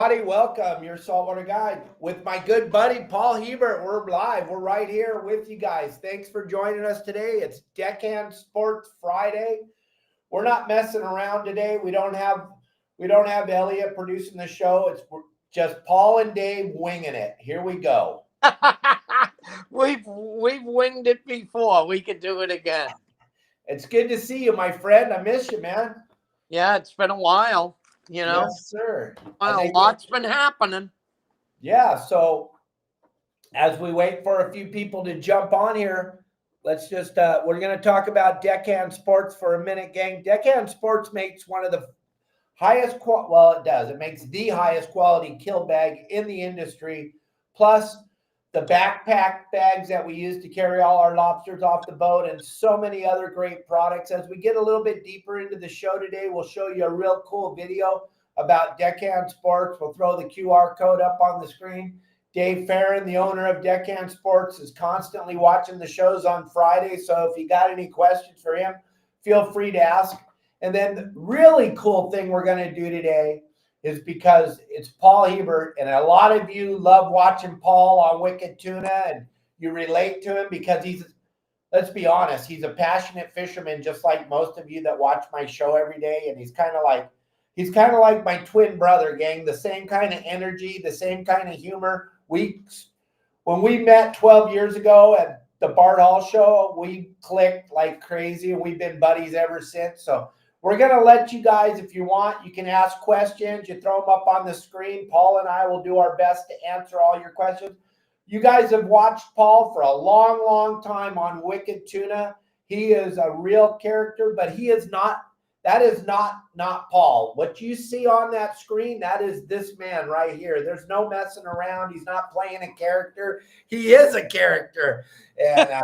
Howdy, welcome. Your saltwater guide with my good buddy Paul Hebert. We're live. We're right here with you guys. Thanks for joining us today. It's Deckhand Sports Friday. We're not messing around today. We don't have Elliot producing the show. It's just Paul and Dave winging it. Here we go. We've winged it before. We could do it again. It's good to see you, my friend. I miss you, man. Yeah, it's been a while. You know, yes, sir. Well, a lot's been happening. Yeah. So as we wait for a few people to jump on here, let's just we're going to talk about Deckhand Sports for a minute, gang. Deckhand Sports makes one of the highest it makes the highest quality kill bag in the industry, plus the backpack bags that we use to carry all our lobsters off the boat, and so many other great products. As we get a little bit deeper into the show today, we'll show you a real cool video about Deckhand Sports. We'll throw the QR code up on the screen. Dave Farron, the owner of Deckhand Sports, is constantly watching the shows on Friday. So if you got any questions for him, feel free to ask. And then the really cool thing we're going to do today is because it's Paul Hebert, and a lot of you love watching Paul on Wicked Tuna, and you relate to him because let's be honest, he's a passionate fisherman, just like most of you that watch my show every day. And he's kind of like my twin brother, gang. The same kind of energy, the same kind of humor. When we met 12 years ago at the Bart Hall show, we clicked like crazy, and we've been buddies ever since. So we're going to let you guys, if you want, you can ask questions. You throw them up on the screen. Paul and I will do our best to answer all your questions. You guys have watched Paul for a long, long time on Wicked Tuna. He is a real character, but that is not Paul. What you see on that screen, that is this man right here. There's no messing around. He's not playing a character. He is a character. And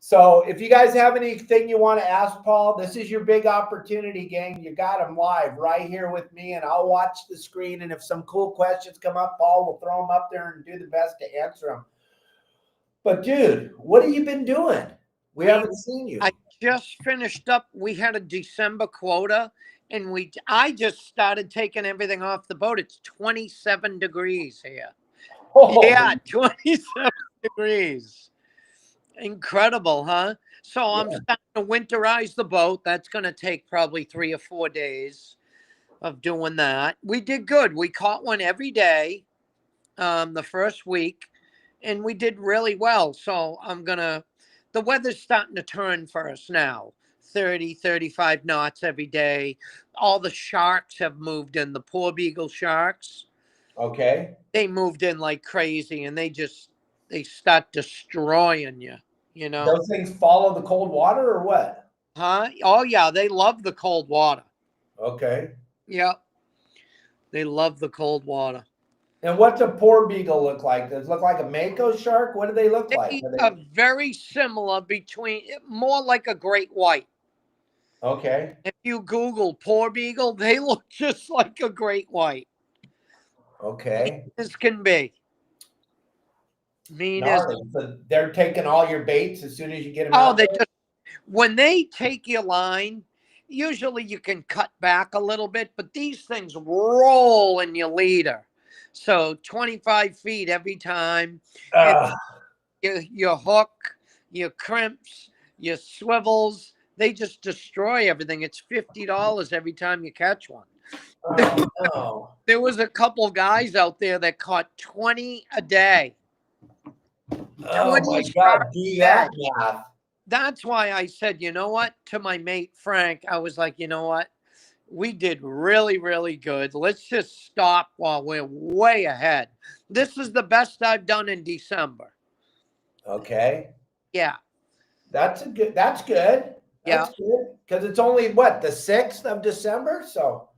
so if you guys have anything you want to ask Paul, this is your big opportunity, gang. You got him live right here with me, and I'll watch the screen. And if some cool questions come up, Paul will throw them up there and do the best to answer them. But, dude, what have you been doing? We haven't seen you. I just finished up. We had a December quota, and I just started taking everything off the boat. It's 27 degrees here. Oh. Yeah, 27 degrees. Incredible, huh? So yeah. I'm starting to winterize the boat. That's going to take probably 3 or 4 days of doing that. We did good. We caught one every day the first week, and we did really well. So the weather's starting to turn for us now. 30, 35 knots every day. All the sharks have moved in, the poor beagle sharks. Okay. They moved in like crazy, and they start destroying you, you know. Those things follow the cold water or what? Huh? Oh, yeah. They love the cold water. Okay. Yep. They love the cold water. And what's a poor beagle look like? Does it look like a mako shark? What do they look like? They are very similar, more like a great white. Okay. If you Google poor beagle, they look just like a great white. Okay. This can be. So they're taking all your baits as soon as you get them out. When they take your line, usually you can cut back a little bit, but these things roll in your leader. So 25 feet every time. Your hook, your crimps, your swivels, they just destroy everything. It's $50 every time you catch one. Oh, no. There was a couple guys out there that caught 20 a day. Oh my God, do that math. That's why I said, you know what, to my mate Frank, I was like, you know what, we did really, really good. Let's just stop while we're way ahead. This is the best I've done in December. Okay. Yeah. That's good. That's good. Because it's only what, the 6th of December? So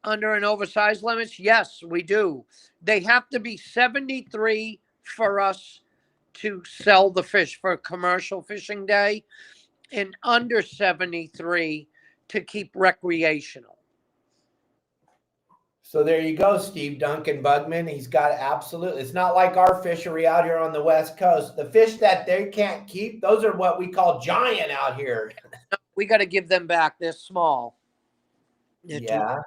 under an oversized limits, yes, we do. They have to be 73 for us to sell the fish for a commercial fishing day, and under 73 to keep recreational. So there you go, Steve Duncan Bugman. He's got absolutely. It's not like our fishery out here on the West Coast. The fish that they can't keep, those are what we call giant out here. We got to give them back. They're small. Yeah.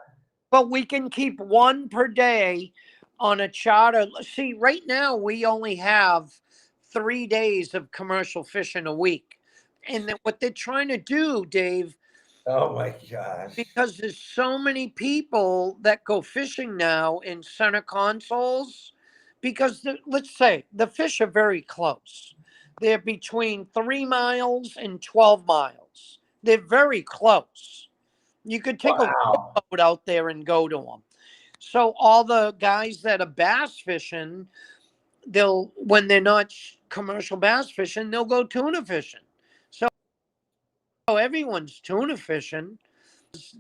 But we can keep one per day on a charter. See, right now we only have 3 days of commercial fishing a week. And then what they're trying to do, Dave, Oh my gosh. because there's so many people that go fishing now in center consoles, because let's say the fish are very close. They're between 3 miles and 12 miles. They're very close. You could take a Wow. boat out there and go to them. So all the guys that are bass fishing, when they're not commercial bass fishing, they'll go tuna fishing. So everyone's tuna fishing.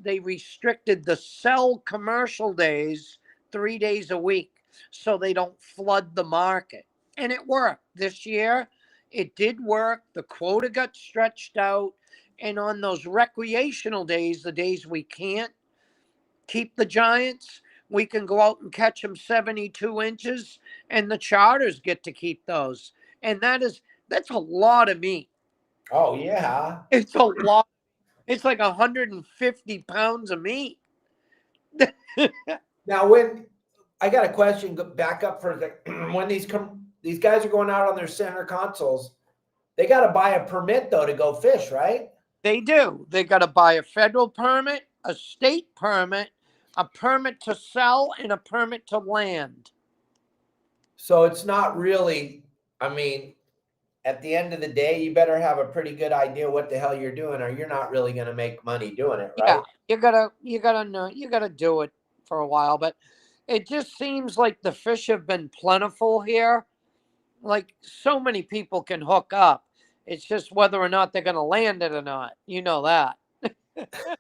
They restricted the sell commercial days 3 days a week so they don't flood the market. And it worked. This year, it did work. The quota got stretched out. And on those recreational days, the days we can't keep the giants, we can go out and catch them 72 inches, and the charters get to keep those. And that's a lot of meat. Oh yeah. It's a lot. It's like 150 pounds of meat. Now, when I got a question, go back up for a second. When these guys are going out on their center consoles, they got to buy a permit though to go fish, right? They do. They got to buy a federal permit, a state permit, a permit to sell, and a permit to land. So it's not really, I mean, at the end of the day, you better have a pretty good idea what the hell you're doing, or you're not really going to make money doing it, right? Yeah, you gotta know, you gotta do it for a while. But it just seems like the fish have been plentiful here. Like so many people can hook up. It's just whether or not they're going to land it or not. You know that.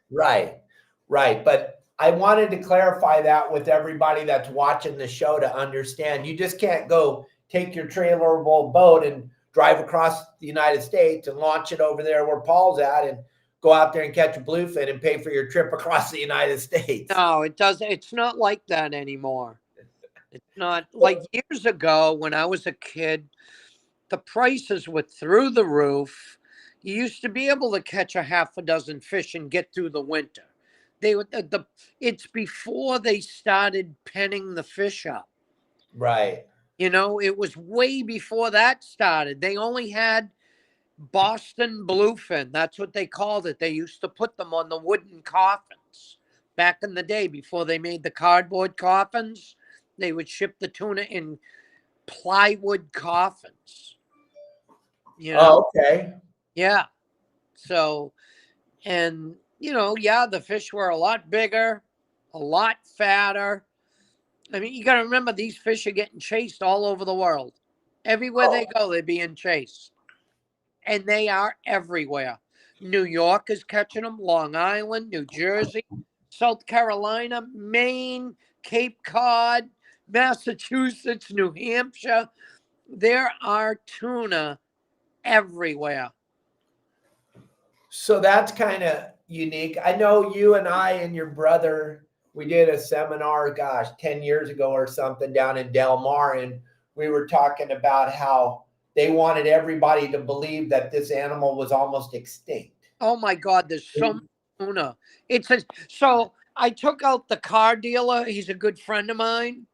Right, right. But I wanted to clarify that with everybody that's watching the show to understand. You just can't go take your trailerable boat and drive across the United States and launch it over there where Paul's at and go out there and catch a bluefin and pay for your trip across the United States. No, it does. It's not like that anymore. It's not like years ago when I was a kid, the prices were through the roof. You used to be able to catch a half a dozen fish and get through the winter. It's before they started penning the fish up. Right. You know, it was way before that started. They only had Boston bluefin. That's what they called it. They used to put them on the wooden coffins back in the day before they made the cardboard coffins. They would ship the tuna in plywood coffins. You know? Oh, okay. Yeah. So, and, yeah, the fish were a lot bigger, a lot fatter. I mean, you got to remember these fish are getting chased all over the world. Everywhere they go, they're being chased. And they are everywhere. New York is catching them, Long Island, New Jersey, South Carolina, Maine, Cape Cod, Massachusetts, New Hampshire. There are tuna everywhere. So that's kind of unique. I know you and I and your brother, we did a seminar, 10 years ago or something down in Del Mar, and we were talking about how they wanted everybody to believe that this animal was almost extinct. Oh my God, there's so much tuna. So I took out the car dealer. He's a good friend of mine.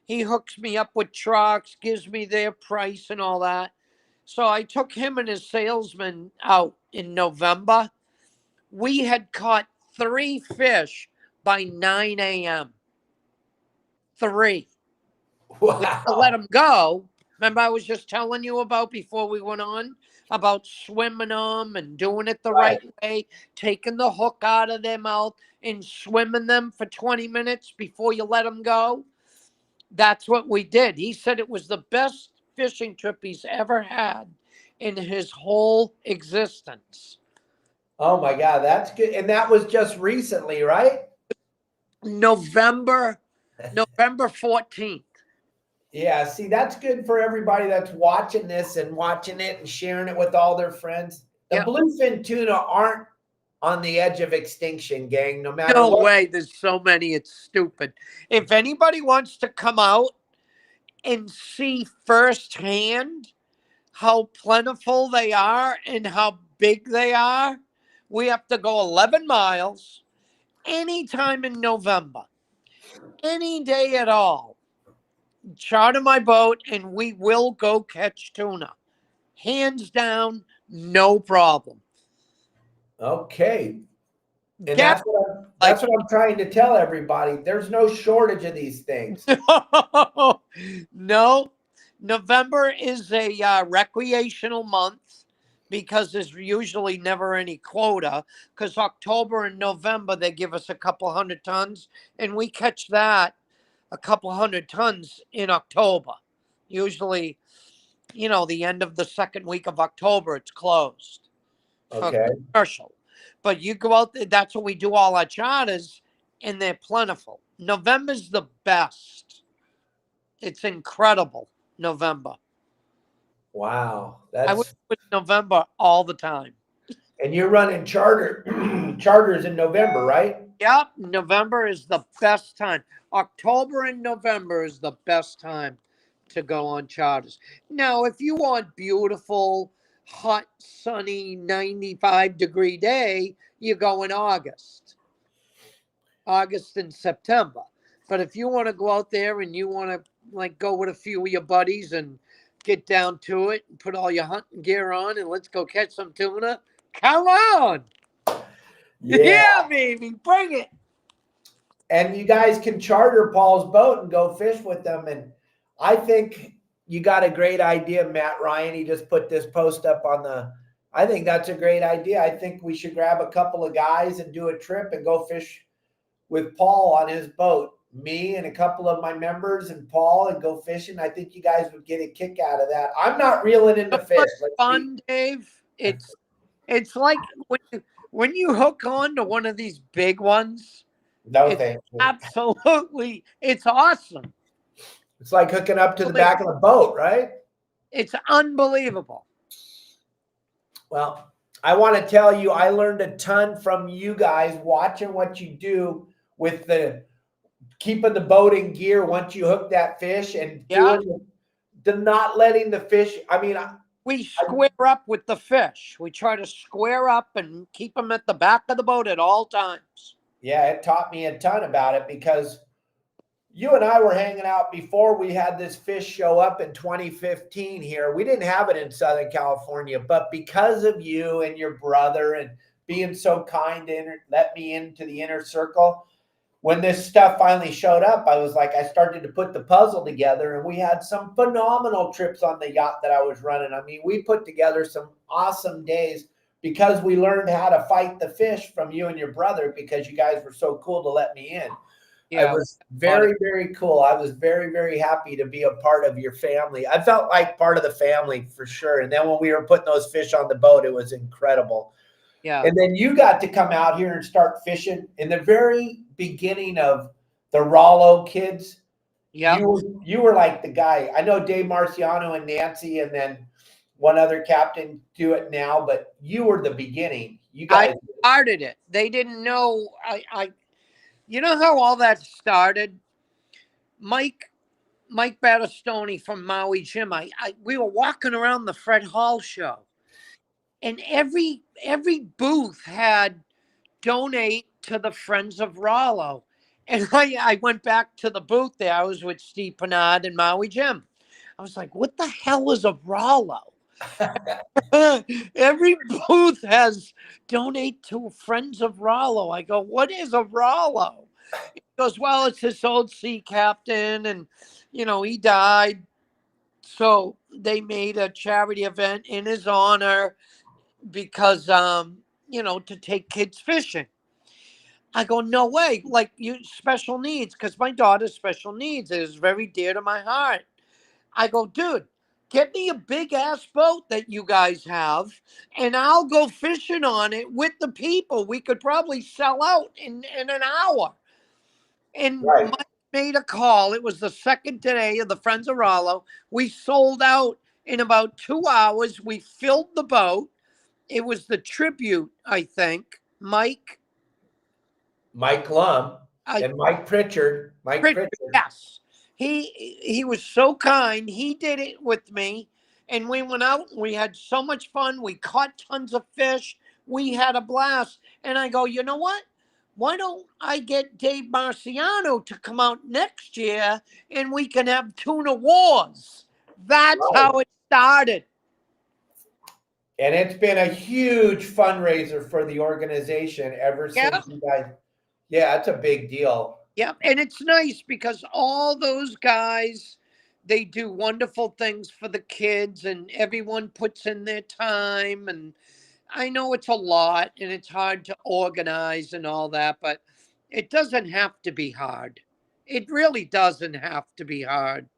He hooks me up with trucks, gives me their price and all that. So I took him and his salesman out in November. We had caught 3 fish by 9 a.m. 3. Wow. We had to let them go. Remember I was just telling you about before we went on about swimming them and doing it the right way, taking the hook out of their mouth and swimming them for 20 minutes before you let them go. That's what we did. He said it was the best fishing trip he's ever had in his whole existence. Oh my God, that's good. And that was just recently, right? November 14th. Yeah, see, that's good for everybody that's watching this and watching it and sharing it with all their friends. The bluefin tuna aren't on the edge of extinction, gang, no matter what. No way. There's so many. It's stupid. If anybody wants to come out and see firsthand how plentiful they are and how big they are, we have to go 11 miles anytime in November. any day at all, charter my boat and we will go catch tuna. Hands down, no problem. Okay. And Get like that's what I'm trying to tell everybody. There's no shortage of these things. no. November is a recreational month because there's usually never any quota. Because October and November they give us a couple hundred tons, and we catch that a couple hundred tons in October. Usually, the end of the second week of October, it's closed for Okay. commercial. But you go out there, that's what we do all our charters, and they're plentiful. November's the best. It's incredible, November. Wow. I would That's put November all the time. and you're running charters in November, right? Yep, November is the best time. October and November is the best time to go on charters. Now, if you want beautiful, hot, sunny, 95-degree day, you go in August and September. But if you want to go out there and you want to like go with a few of your buddies and get down to it and put all your hunting gear on and let's go catch some tuna, come on. Yeah, baby, bring it. And you guys can charter Paul's boat and go fish with them. And I think you got a great idea, Matt Ryan. He just put this post up I think that's a great idea. I think we should grab a couple of guys and do a trip and go fish with Paul on his boat. Me and a couple of my members and Paul and go fishing. I think you guys would get a kick out of that. I'm not reeling in the fish. Fun, Dave. It's like when you hook on to one of these big ones. No, thank you. Absolutely, it's awesome. It's like hooking up to the back of the boat, right? It's unbelievable. Well, I want to tell you, I learned a ton from you guys watching what you do with keeping the boat in gear once you hook that fish and doing the not letting the fish. I mean, we square up with the fish. We try to square up and keep them at the back of the boat at all times. Yeah, it taught me a ton about it because you and I were hanging out before we had this fish show up in 2015 here. We didn't have it in Southern California, but because of you and your brother and being so kind to let me into the inner circle, when this stuff finally showed up, I was like, I started to put the puzzle together, and we had some phenomenal trips on the yacht that I was running. I mean, we put together some awesome days because we learned how to fight the fish from you and your brother because you guys were so cool to let me in. Yeah, it was very, very cool. I was very, very happy to be a part of your family. I felt like part of the family for sure. And then when we were putting those fish on the boat, it was incredible. Yeah. And then you got to come out here and start fishing in the very beginning of the Rollo kids. Yeah. You were like the guy. I know Dave Marciano and Nancy and then one other captain do it now, but you were the beginning. You guys started it. They didn't know. You know how all that started? Mike Battistoni from Maui Jim. We were walking around the Fred Hall show, and every booth had donate to the Friends of Rollo. And I went back to the booth there. I was with Steve Pennard and Maui Jim. I was like, what the hell is a Rollo? Every booth has donate to Friends of Rollo. I go, what is a Rollo? He goes, well, it's his old sea captain, and he died. So they made a charity event in his honor because to take kids fishing. I go, no way. Like, you special needs, because my daughter's special needs is very dear to my heart. I go, dude, get me a big ass boat that you guys have, and I'll go fishing on it with the people. We could probably sell out in an hour. And Mike made a call. It was the second day of the Friends of Rollo. We sold out in about 2 hours. We filled the boat. It was the tribute, I think. Mike Lum and Mike Pritchard. Mike Pritchard. Yes. He was so kind. He did it with me. And we went out and we had so much fun. We caught tons of fish. We had a blast. And I go, you know what? why don't I get Dave Marciano to come out next year and we can have tuna wars? That's how it started. And it's been a huge fundraiser for the organization ever Yeah. since you guys. Yeah, it's a big deal. Yeah. And it's nice because all those guys, they do wonderful things for the kids and everyone puts in their time. And I know it's a lot and it's hard to organize and all that, but it doesn't have to be hard. It really doesn't have to be hard.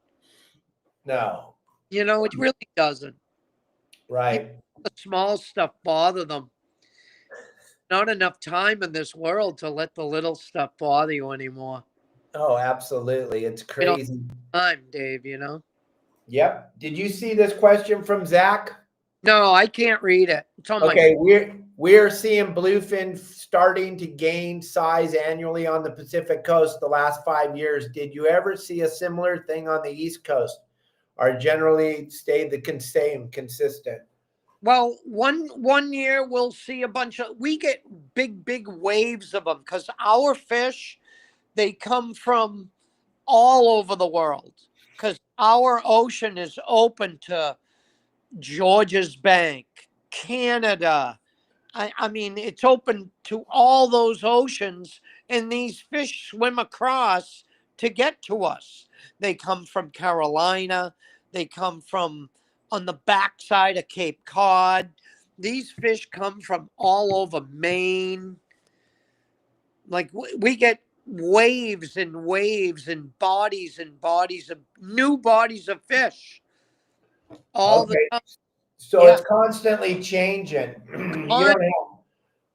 No. You know, it really doesn't. Right. The small stuff bother them. Not enough time in this world to let the little stuff bother you anymore. Oh, absolutely. It's You know, crazy. time, Dave, you know? Yep. Did you see this question from Zach? No, I can't read it. It's on Okay, we're seeing bluefin starting to gain size annually on the Pacific Coast the last 5 years. Did you ever see a similar thing on the East Coast? Or generally stayed the same, consistent? Well, one year we'll see a bunch of, we get big waves of them because our fish, they come from all over the world because our ocean is open to Georgia's Bank, Canada. I mean, it's open to all those oceans, and these fish swim across to get to us. They come from Carolina. They come from on the backside of Cape Cod. These fish come from all over Maine. Like we get waves and waves and bodies of new bodies of fish all the Okay. time. So Yeah. it's constantly changing. On,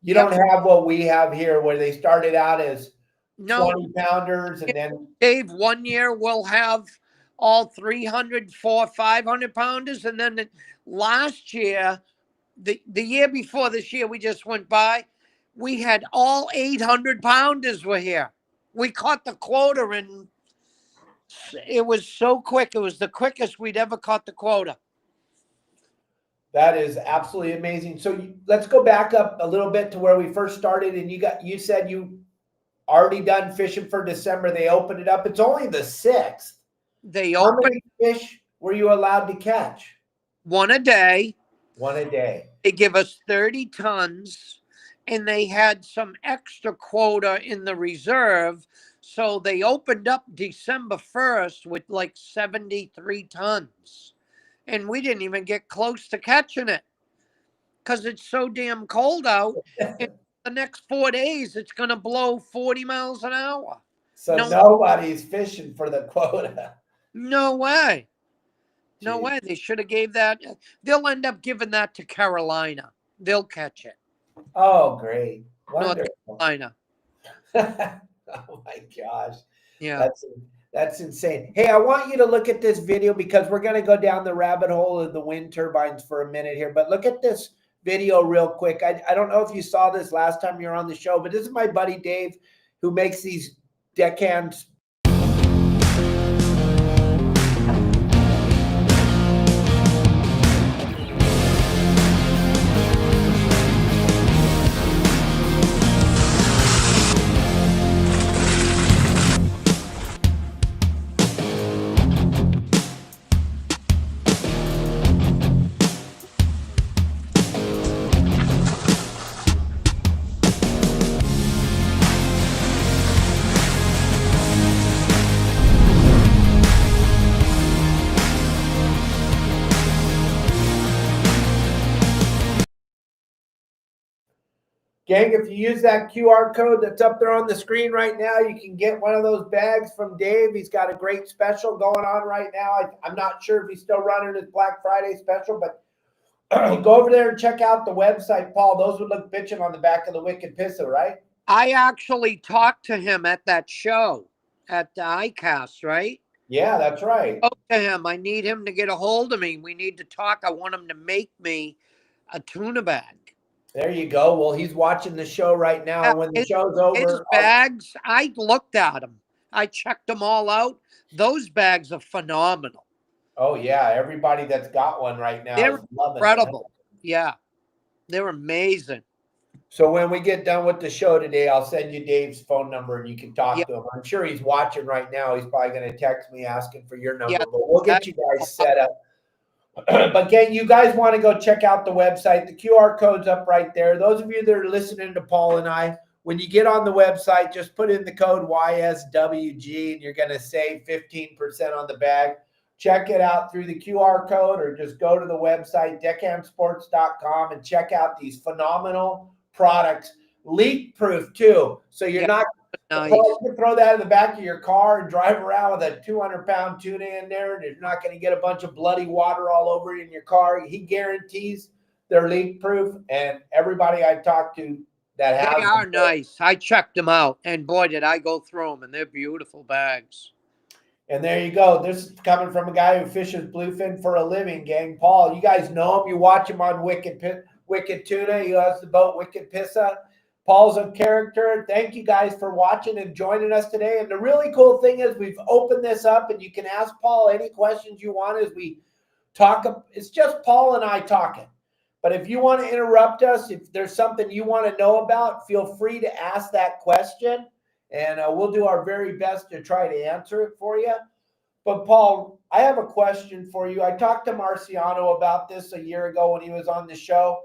You don't have what we have here where they started out as no, 20 pounders and then Dave, one year we'll have all 300, 500 pounders. And then last year, the year before this year we just went by, we had all 800 pounders were here. We caught the quota and it was so quick. It was the quickest we'd ever caught the quota. that is absolutely amazing. So let's go back up a little bit to where we first started. And you said you already done fishing for December. They opened it up. It's only the 6th. They How opened many fish were you allowed to catch? one a day. One a day. They give us 30 tons and they had some extra quota in the reserve. So they opened up December 1st with like 73 tons. And we didn't even get close to catching it because it's so damn cold out. In the next 4 days, it's going to blow 40 miles an hour. So No, nobody's fishing for the quota. no way. No Jeez. way. They should have gave that. They'll end up giving that to Carolina. They'll catch it. Oh, great. North Wonderful. Carolina. Oh my gosh. Yeah. That's insane. Hey, I want you to look at this video because we're going to go down the rabbit hole of the wind turbines for a minute here. But look at this video real quick. I don't know if you saw this last time you were on the show, but this is my buddy Dave who makes these deckhands. Gang, if you use that QR code that's up there on the screen right now, you can get one of those bags from Dave. He's got a great special going on right now. I'm not sure if he's still running his Black Friday special, but go over there and check out the website, Paul. Those would look bitching on the back of the Wicked Pissa, right? I actually talked to him at that show at the ICAST, right? Yeah, that's right. I spoke to him. I need him to get a hold of me. We need to talk. I want him to make me a tuna bag. There you go. Well, he's watching the show right now. And when the show's over, his bags, I looked at them. I checked them all out. Those bags are phenomenal. Oh, yeah. Everybody that's got one right now They're is loving incredible. it. Yeah. They're amazing. So when we get done with the show today, I'll send you Dave's phone number and you can talk Yeah, to him. I'm sure he's watching right now. He's probably going to text me asking for your yeah. number, but we'll get you guys set up. But again, you guys want to go check out the website. The QR code's up right there. Those of you that are listening to Paul and I, when you get on the website, just put in the code YSWG and you're going to save 15% on the bag. Check it out through the QR code or just go to the website, deckhandsports.com, and check out these phenomenal products, leak proof too. So you're not Nice. you can throw that in the back of your car and drive around with a 200-pound tuna in there, and you're not going to get a bunch of bloody water all over you in your car. He guarantees they're leak proof, and everybody I talk to that has They are them, nice. I checked them out, and boy, did I go through them, and they're beautiful bags. and there you go. This is coming from a guy who fishes bluefin for a living, gang. Paul, you guys know him. You watch him on Wicked Tuna. He has the boat Wicked Pissa. Paul's a character. Thank you guys for watching and joining us today. And the really cool thing is we've opened this up and you can ask Paul any questions you want as we talk. It's just Paul and I talking. But if you want to interrupt us, if there's something you want to know about, feel free to ask that question. And we'll do our very best to try to answer it for you. But Paul, I have a question for you. I talked to Marciano about this a year ago when he was on the show.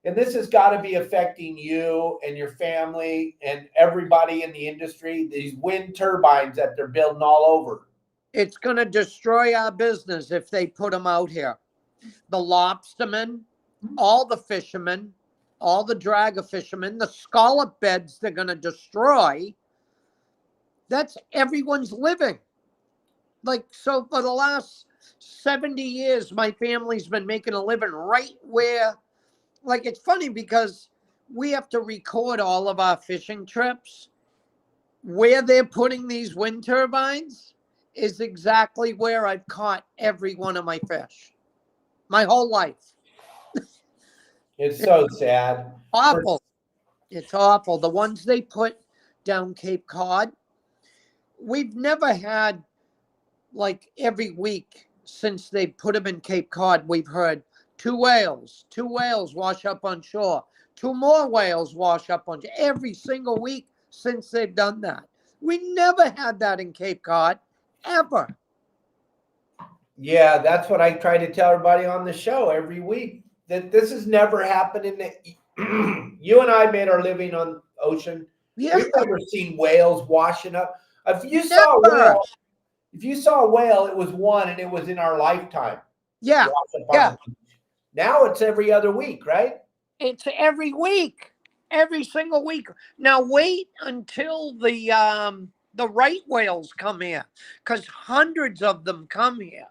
And this has got to be affecting you and your family and everybody in the industry, these wind turbines that they're building all over. It's going to destroy our business if they put them out here. The lobstermen, all the fishermen, all the dragger fishermen, the scallop beds they're going to destroy. That's everyone's living. Like, so for the last 70 years, my family's been making a living right where, like, it's funny because we have to record all of our fishing trips. Where they're putting these wind turbines is exactly where I've caught every one of my fish my whole life. It's so sad. Awful. It's awful. The ones they put down Cape Cod, we've never had, like, every week since they put them in Cape Cod, we've heard two whales wash up on shore, two more whales wash up on shore every single week since they've done that. We never had that in Cape Cod, ever. Yeah, that's what I try to tell everybody on the show every week, that this has never happened in the you and I made our living on ocean. Yeah. We've never seen whales washing up. If you Never. saw a whale, it was one and it was in our lifetime. Yeah. Yeah. Now it's every other week, right? It's every week, every single week. Now wait until the right whales come here, because hundreds of them come here.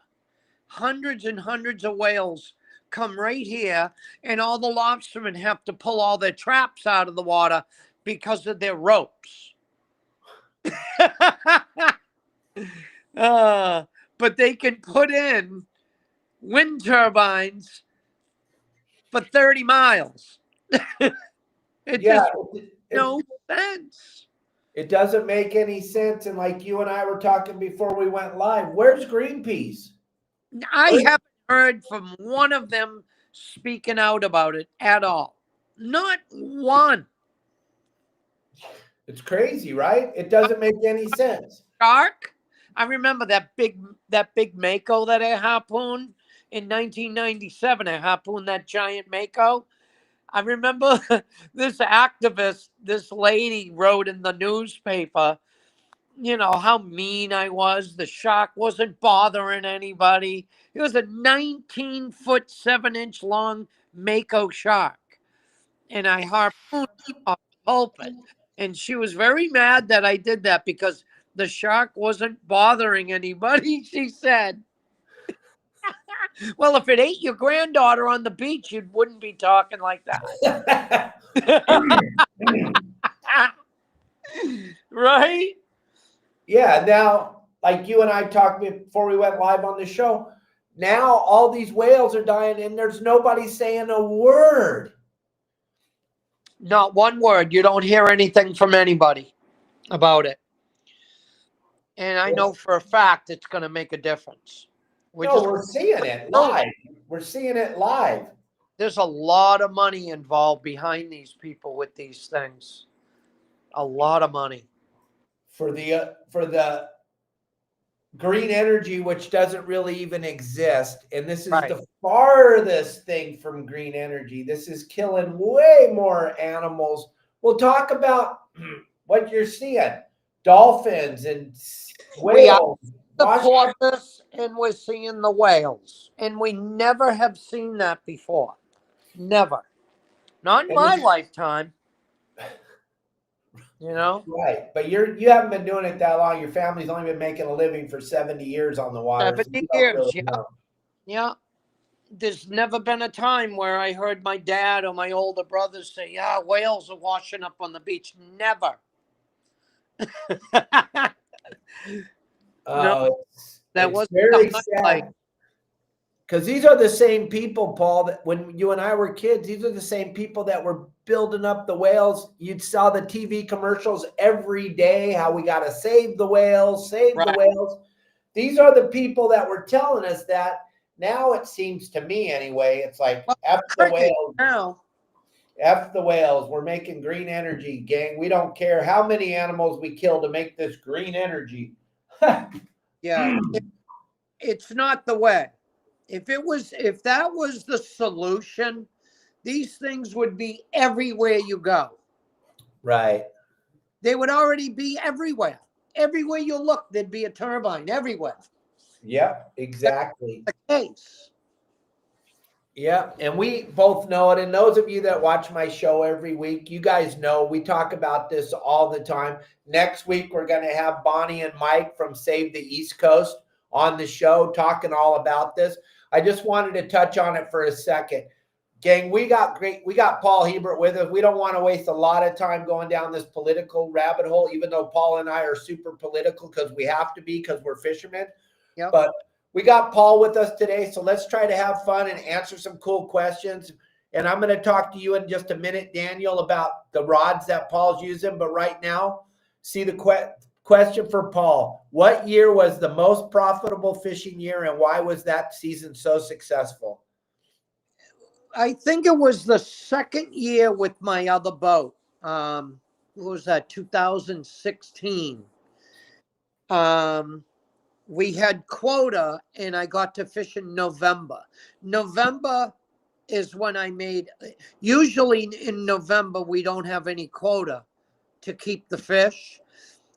Hundreds and hundreds of whales come right here, and all the lobstermen have to pull all their traps out of the water because of their ropes. But they can put in wind turbines for 30 miles. It just no sense. It doesn't make any sense. And like you and I were talking before we went live, where's Greenpeace? I haven't heard from one of them speaking out about it at all. Not one. It's crazy, right? It doesn't make any sense. Shark. I remember that big mako that I harpooned in 1997. I harpooned that giant mako. I remember this activist, this lady wrote in the newspaper, you know, how mean I was. The shark wasn't bothering anybody. It was a 19-foot, 7-inch long mako shark. And I harpooned off the pulpit. And she was very mad that I did that because the shark wasn't bothering anybody, she said. Well, if it ate your granddaughter on the beach, you wouldn't be talking like that. Right? Yeah. Now, like you and I talked before we went live on the show, now all these whales are dying and there's nobody saying a word. Not one word. You don't hear anything from anybody about it. And I know for a fact it's going to make a difference. We're seeing it live. We're seeing it live. There's a lot of money involved behind these people with these things. A lot of money. For the green energy, which doesn't really even exist. And this is Right. the farthest thing from green energy. This is killing way more animals. We'll talk about what you're seeing. Dolphins and whales. The porpoise, and we're seeing the whales. And we never have seen that before. Never. Not in my lifetime. You know? Right. But you haven't been doing it that long. Your family's only been making a living for 70 years on the water. 70 years, yeah. Yeah. There's never been a time where I heard my dad or my older brothers say, yeah, whales are washing up on the beach. Never. No, that was very sad. Because these are the same people, Paul, that when you and I were kids, these are the same people that were building up the whales. You'd saw the TV commercials every day, how we got to save the whales, save the whales. These are the people that were telling us that. Now it seems to me anyway, it's like, F the whales. Now. F the whales. We're making green energy, gang. We don't care how many animals we kill to make this green energy. Yeah. It's not the way. If that was the solution, these things would be everywhere you go. Right. They would already be everywhere. Everywhere you look, there'd be a turbine everywhere. Yep, exactly. That's the case. Yeah, and we both know it. And those of you that watch my show every week, you guys know we talk about this all the time. Next week, we're going to have Bonnie and Mike from Save the East Coast on the show talking all about this. I just wanted to touch on it for a second. Gang, we got Paul Hebert with us. We don't want to waste a lot of time going down this political rabbit hole, even though Paul and I are super political because we have to be because we're fishermen. Yep. But we got Paul with us today, so let's try to have fun and answer some cool questions. And I'm going to talk to you in just a minute, Daniel, about the rods that Paul's using. But right now, see the question for Paul. What year was the most profitable fishing year, and why was that season so successful? I think it was the second year with my other boat. What was that, 2016? We had quota, and I got to fish in November. November is when I made, usually in November, we don't have any quota to keep the fish.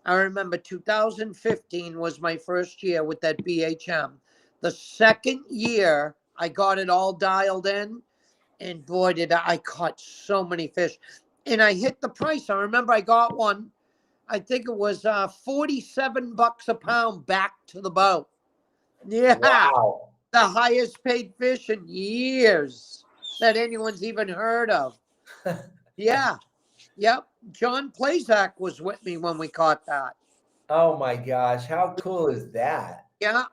I remember 2015 was my first year with that BHM. The second year, I got it all dialed in, and boy, did I caught so many fish. And I hit the price. I remember I got one. I think it was $47 a pound back to the boat. Yeah. Wow. The highest paid fish in years that anyone's even heard of. Yeah. Yep. John Plazak was with me when we caught that. Oh my gosh. How cool is that? Yeah.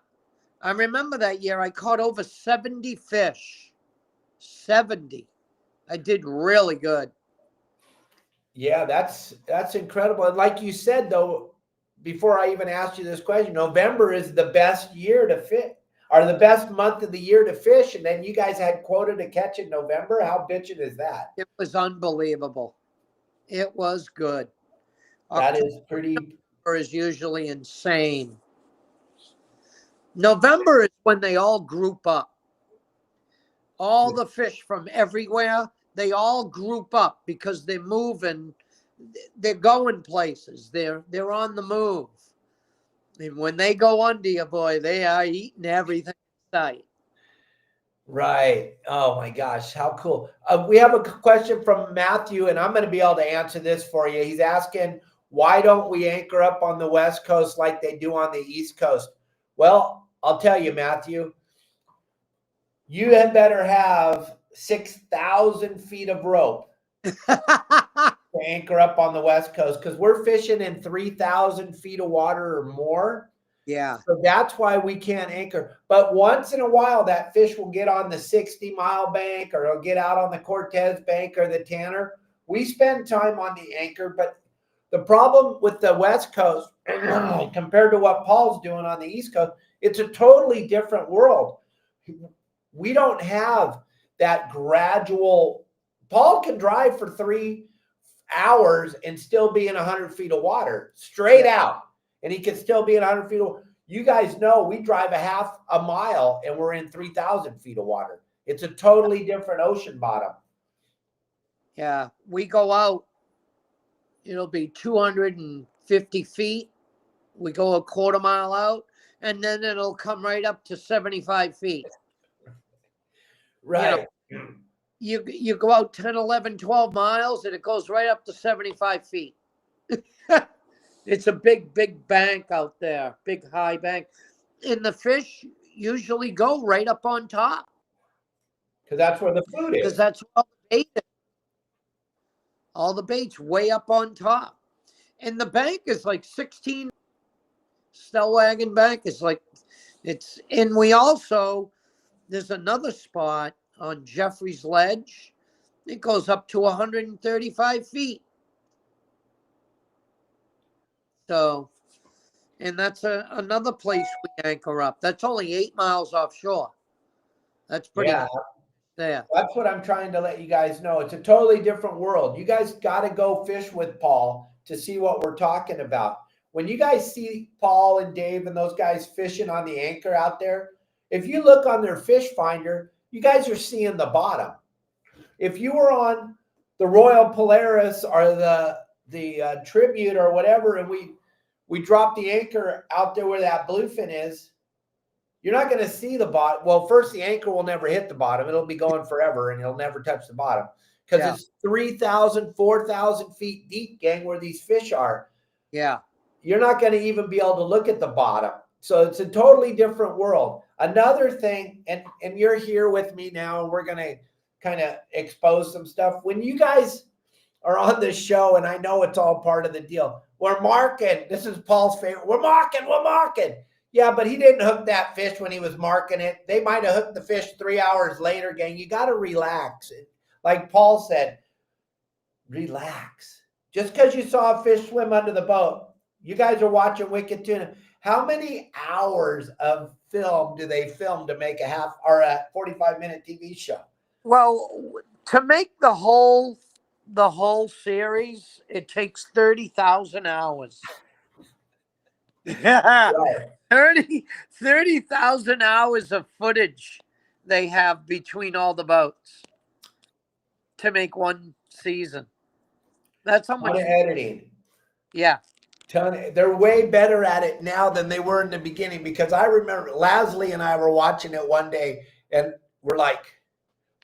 I remember that year I caught over 70 fish. 70. I did really good. Yeah, that's incredible. And like you said, though, before I even asked you this question, November is the best year to fish, or the best month of the year to fish. And then you guys had quota to catch in November. How bitchin' is that? It was unbelievable. It was good. That is pretty. October is usually insane. November is when they all group up. All the fish from everywhere, they all group up because they're moving. They're going places. They're on the move. And when they go under you, boy, they are eating everything in sight. Right. Oh my gosh, how cool. We have a question from Matthew, and I'm going to be able to answer this for you. He's asking, why don't we anchor up on the West Coast like they do on the East Coast? Well, I'll tell you, Matthew, you had better have 6,000 feet of rope to anchor up on the West Coast, because we're fishing in 3,000 feet of water or more. Yeah. So that's why we can't anchor. But once in a while, that fish will get on the 60-mile bank, or it'll get out on the Cortez bank or the Tanner. We spend time on the anchor, but the problem with the West Coast compared to what Paul's doing on the East Coast, it's a totally different world. We don't have that gradual. Paul can drive for 3 hours and still be in 100 feet of water straight out, and he can still be in 100 feet of. You guys know we drive a half a mile and we're in 3,000 feet of water. It's a totally different ocean bottom. Yeah, we go out, it'll be 250 feet. We go a quarter mile out, and then it'll come right up to 75 feet. Right. You go out 10, 11, 12 miles, and it goes right up to 75 feet. It's a big bank out there, big high bank. And the fish usually go right up on top. Because that's where the food is. Because that's where all the bait is. All the bait's way up on top. And the bank is like 16. Stellwagen Bank is like, and we also, there's another spot on Jeffrey's Ledge. It goes up to 135 feet. So, and that's another place we anchor up. That's only 8 miles offshore. That's pretty good there. That's what I'm trying to let you guys know. It's a totally different world. You guys got to go fish with Paul to see what we're talking about. When you guys see Paul and Dave and those guys fishing on the anchor out there, if you look on their fish finder, you guys are seeing the bottom. If you were on the Royal Polaris or the Tribute or whatever, and we drop the anchor out there where that bluefin is, you're not going to see the bottom. Well, first, the anchor will never hit the bottom. It'll be going forever, and it'll never touch the bottom because it's 3,000, 4,000 feet deep, gang, where these fish are. Yeah. You're not going to even be able to look at the bottom. So it's a totally different world. Another thing, and you're here with me now, and we're going to kind of expose some stuff. When you guys are on this show, and I know it's all part of the deal, we're marking. This is Paul's favorite. We're marking. Yeah, but he didn't hook that fish when he was marking it. They might have hooked the fish 3 hours later, gang. You got to relax. Like Paul said, relax. Just because you saw a fish swim under the boat, you guys are watching Wicked Tuna. How many hours of film do they film to make a 45-minute TV show? Well, to make the whole series, it takes 30,000 hours. Yeah. Right. 30,000 hours of footage they have between all the boats to make one season. That's how much editing. Yeah. They're way better at it now than they were in the beginning, because I remember Lasley and I were watching it one day and we're like,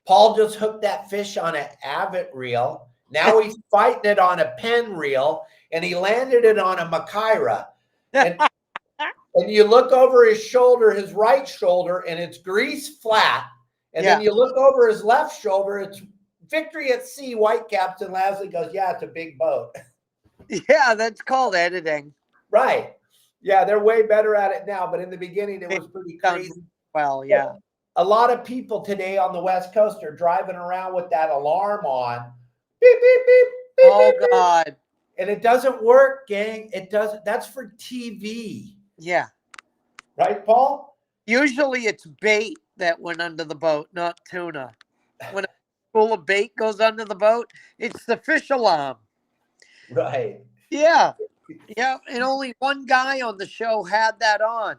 Paul just hooked that fish on an Avid reel. Now he's fighting it on a Penn reel, and he landed it on a Macaira. And you look over his shoulder, his right shoulder, and it's grease flat. And then you look over his left shoulder, it's Victory at Sea Whitecaps, and Lasley goes, yeah, it's a big boat. Yeah, that's called editing. Right. Yeah, they're way better at it now, but in the beginning it was pretty crazy. Well, yeah. A lot of people today on the West Coast are driving around with that alarm on. Beep, beep, beep, beep, oh, beep, God. Beep. And it doesn't work, gang. It doesn't. That's for TV. Yeah. Right, Paul? Usually it's bait that went under the boat, not tuna. When a spool of bait goes under the boat, it's the fish alarm. Right. Yeah. Yeah. And only one guy on the show had that on.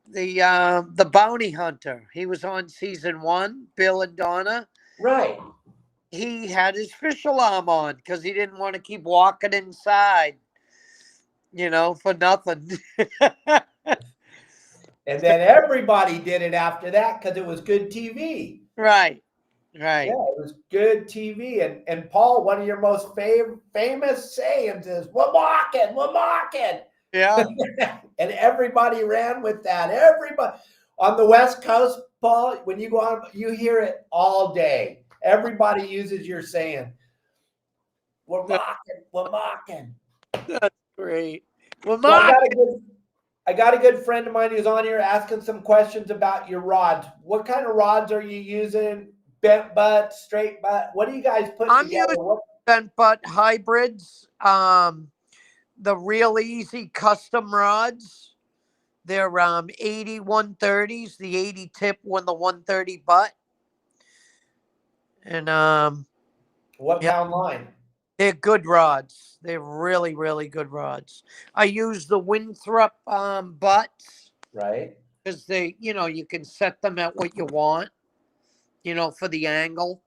The bounty hunter. He was on season 1, Bill and Donna. Right. He had his fish alarm on because he didn't want to keep walking inside, for nothing. And then everybody did it after that because it was good TV. Right. Right. Yeah, it was good TV. And Paul, one of your most famous sayings is, we're mocking. Yeah. And everybody ran with that. Everybody on the West Coast, Paul, when you go on, you hear it all day. Everybody uses your saying. We're mocking. That's great. We're So mocking. I got a good friend of mine who's on here asking some questions about your rods. What kind of rods are you using? Bent butt, straight butt? What do you guys put together? Using bent butt hybrids. The Real Easy custom rods. They're 80 130s, the 80 tip when the 130 butt. And What yeah, pound line? they're good rods. They're really, really good rods. I use the Winthrop butts Right. because they, you can set them at what you want, for the angle.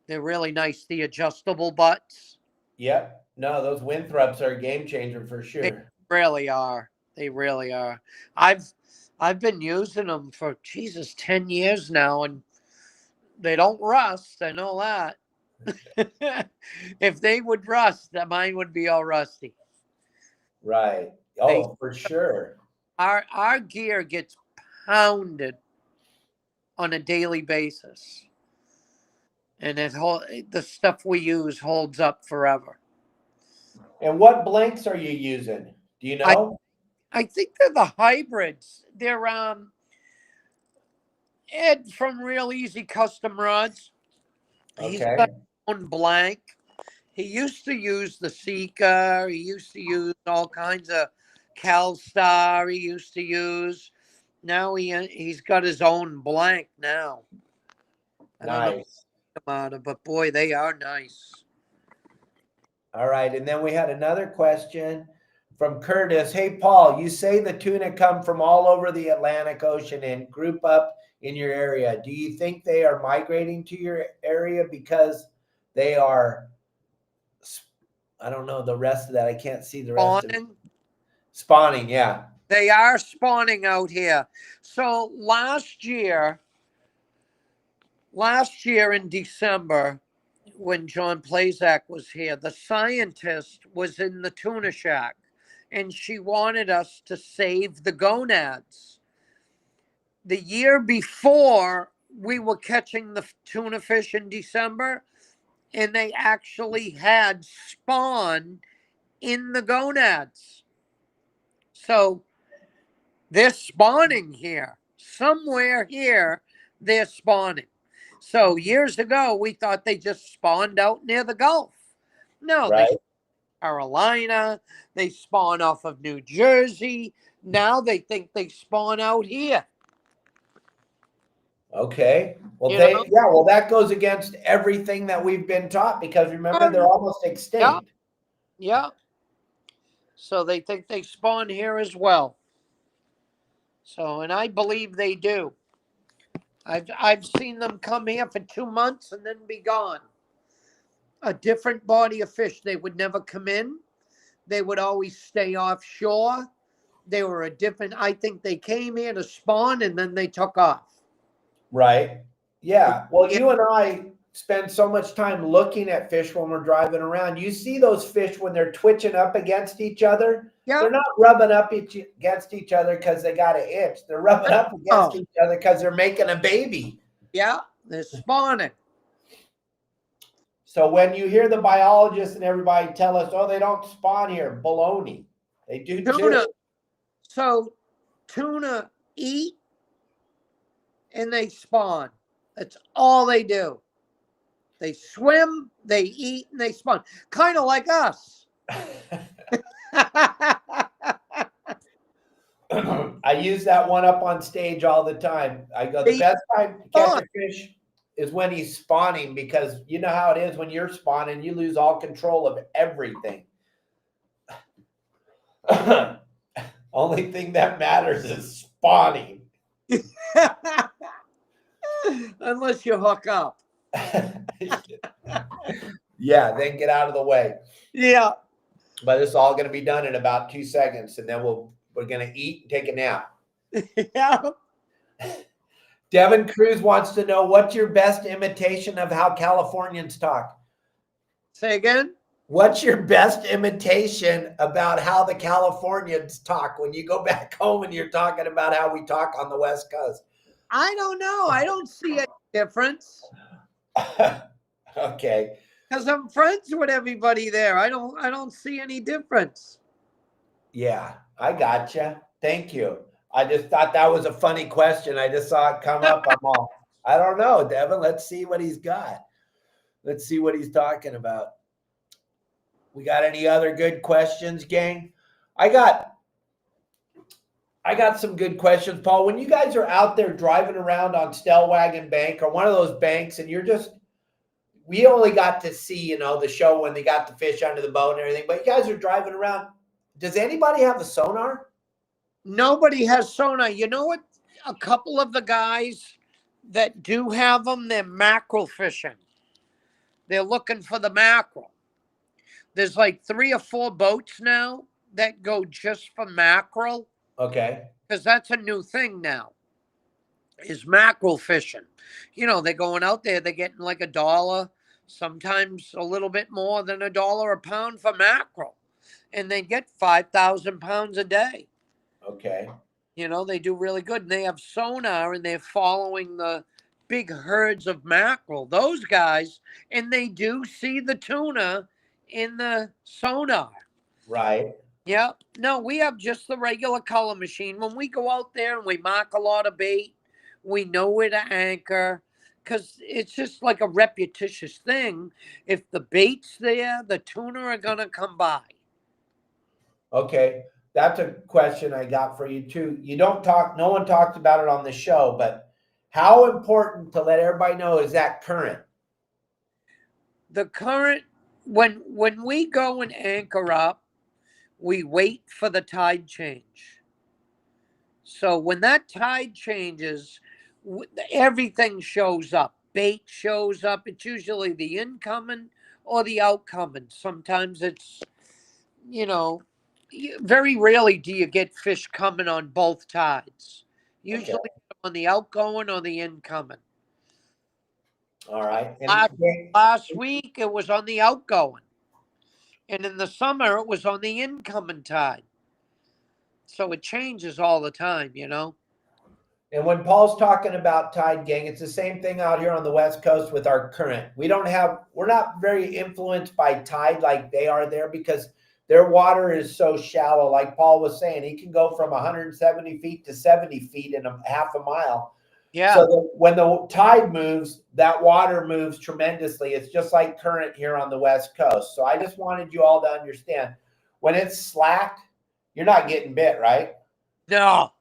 They're really nice, the adjustable butts. Yep. No, those Winthrops are a game changer for They sure. really are. They really are. I've been using them for 10 years now, and they don't rust. I know that. If they would rust, that mine would be all rusty. Right. They Oh, for sure. our gear gets pounded on a daily basis, and the stuff we use holds up forever. And what blanks are you using? Do you I know? I think they're the hybrids. They're Ed from Real Easy Custom Rods. He's got Okay. his own blank. He used to use the Seeker. He used to use all kinds of CalStar. He used to use. Now he's got his own blank now. I don't know Nice. about it, but boy, they are nice. All right. And then we had another question from Curtis. Hey, Paul, you say the tuna come from all over the Atlantic Ocean and group up in your area. Do you think they are migrating to your area because they are, I don't know the rest of that. I can't see the rest of it. Spawning. Spawning, yeah. They are spawning out here. So last year in December, when John Plazak was here, the scientist was in the tuna shack, and she wanted us to save the gonads. The year before, we were catching the tuna fish in December, and they actually had spawn in the gonads. So they're spawning here. Somewhere here, they're spawning. So years ago, we thought they just spawned out near the Gulf. No, Right. they Carolina, they spawn off of New Jersey. Now they think they spawn out here. Okay. Well, You know? well, that goes against everything that we've been taught because remember, they're almost Yeah, extinct. yeah. So they think they spawn here as well. So, and I believe they do. I've seen them come here for 2 months and then be gone. A different body of fish. They would never come in. They would always stay offshore. They were I think they came here to spawn and then they took off. Right. Yeah. Well, Yeah. you and I spend so much time looking at fish when we're driving around. You see those fish when they're twitching up against each other. Yeah. They're not rubbing up against each other because they got an itch. They're rubbing up against each other because they're making a baby. Yeah. They're spawning. So when you hear the biologists and everybody tell us, oh, they don't spawn here, baloney. They do Tuna. too. So tuna eat and they spawn. That's all they do. They swim, they eat, and they spawn. Kind of like us. I use that one up on stage all the time. I go, the best time to catch a fish is when he's spawning because you know how it is when you're spawning, you lose all control of everything. Only thing that matters is spawning. Unless you hook up. Yeah, then get out of the way. Yeah. But it's all going to be done in about 2 seconds, and then we're going to eat and take a nap. Yeah. Devin Cruz wants to know, what's your best imitation of how Californians talk? Say again? What's your best imitation about how the Californians talk when you go back home and you're talking about how we talk on the West Coast? I don't know. I don't see a difference. Okay. Because I'm friends with everybody there. I don't see any difference. Yeah, I gotcha. Thank you. I just thought that was a funny question. I just saw it come up. I don't know, Devin. Let's see what he's got. Let's see what he's talking about. We got any other good questions, gang? I I got some good questions, Paul. When you guys are out there driving around on Stellwagen Bank or one of those banks, and we only got to see, the show when they got the fish under the boat and everything, but you guys are driving around. Does anybody have a sonar? Nobody has sonar. You know what? A couple of the guys that do have them, they're mackerel fishing. They're looking for the mackerel. There's like 3 or 4 boats now that go just for mackerel. Okay. Because that's a new thing now, is mackerel fishing. They're going out there, they're getting like $1, sometimes a little bit more than $1 a pound for mackerel. And they get 5,000 pounds a day. Okay. They do really good. And they have sonar and they're following the big herds of mackerel. Those guys, and they do see the tuna in the sonar. Right. Yeah. No, we have just the regular color machine. When we go out there and we mark a lot of bait, we know where to anchor because it's just like a repetitious thing. If the bait's there, the tuna are going to come by. Okay. That's a question I got for you too. No one talks about it on the show, but how important to let everybody know is that current? The current, when we go and anchor up, we wait for the tide change. So when that tide changes, everything shows up. Bait shows up. It's usually the incoming or the outcoming. Sometimes it's, very rarely do you get fish coming on both tides. Usually on the outgoing or the incoming. All right. Last week it was on the outgoing. And in the summer it was on the incoming tide. So it changes all the time, And when Paul's talking about tide, gang, it's the same thing out here on the West Coast with our current. We're not very influenced by tide like they are there because their water is so shallow. Like Paul was saying, he can go from 170 feet to 70 feet in a half a mile. Yeah. So when the tide moves, that water moves tremendously. It's just like current here on the West Coast. So I just wanted you all to understand, when it's slack, you're not getting bit, right? No.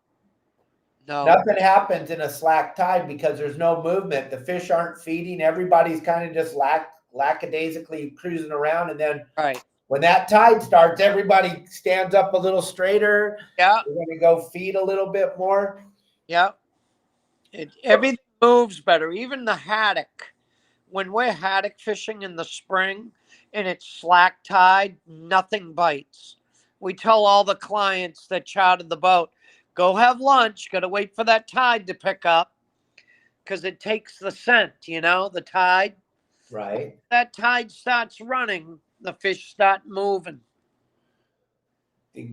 Nothing happens in a slack tide because there's no movement. The fish aren't feeding. Everybody's kind of just lackadaisically cruising around. And then when that tide starts, everybody stands up a little straighter. Yeah. We're going to go feed a little bit more. Yeah. Everything moves better. Even the haddock. When we're haddock fishing in the spring and it's slack tide, nothing bites. We tell all the clients that chartered the boat, go have lunch. Got to wait for that tide to pick up because it takes the scent, the tide. Right. That tide starts running, the fish start moving.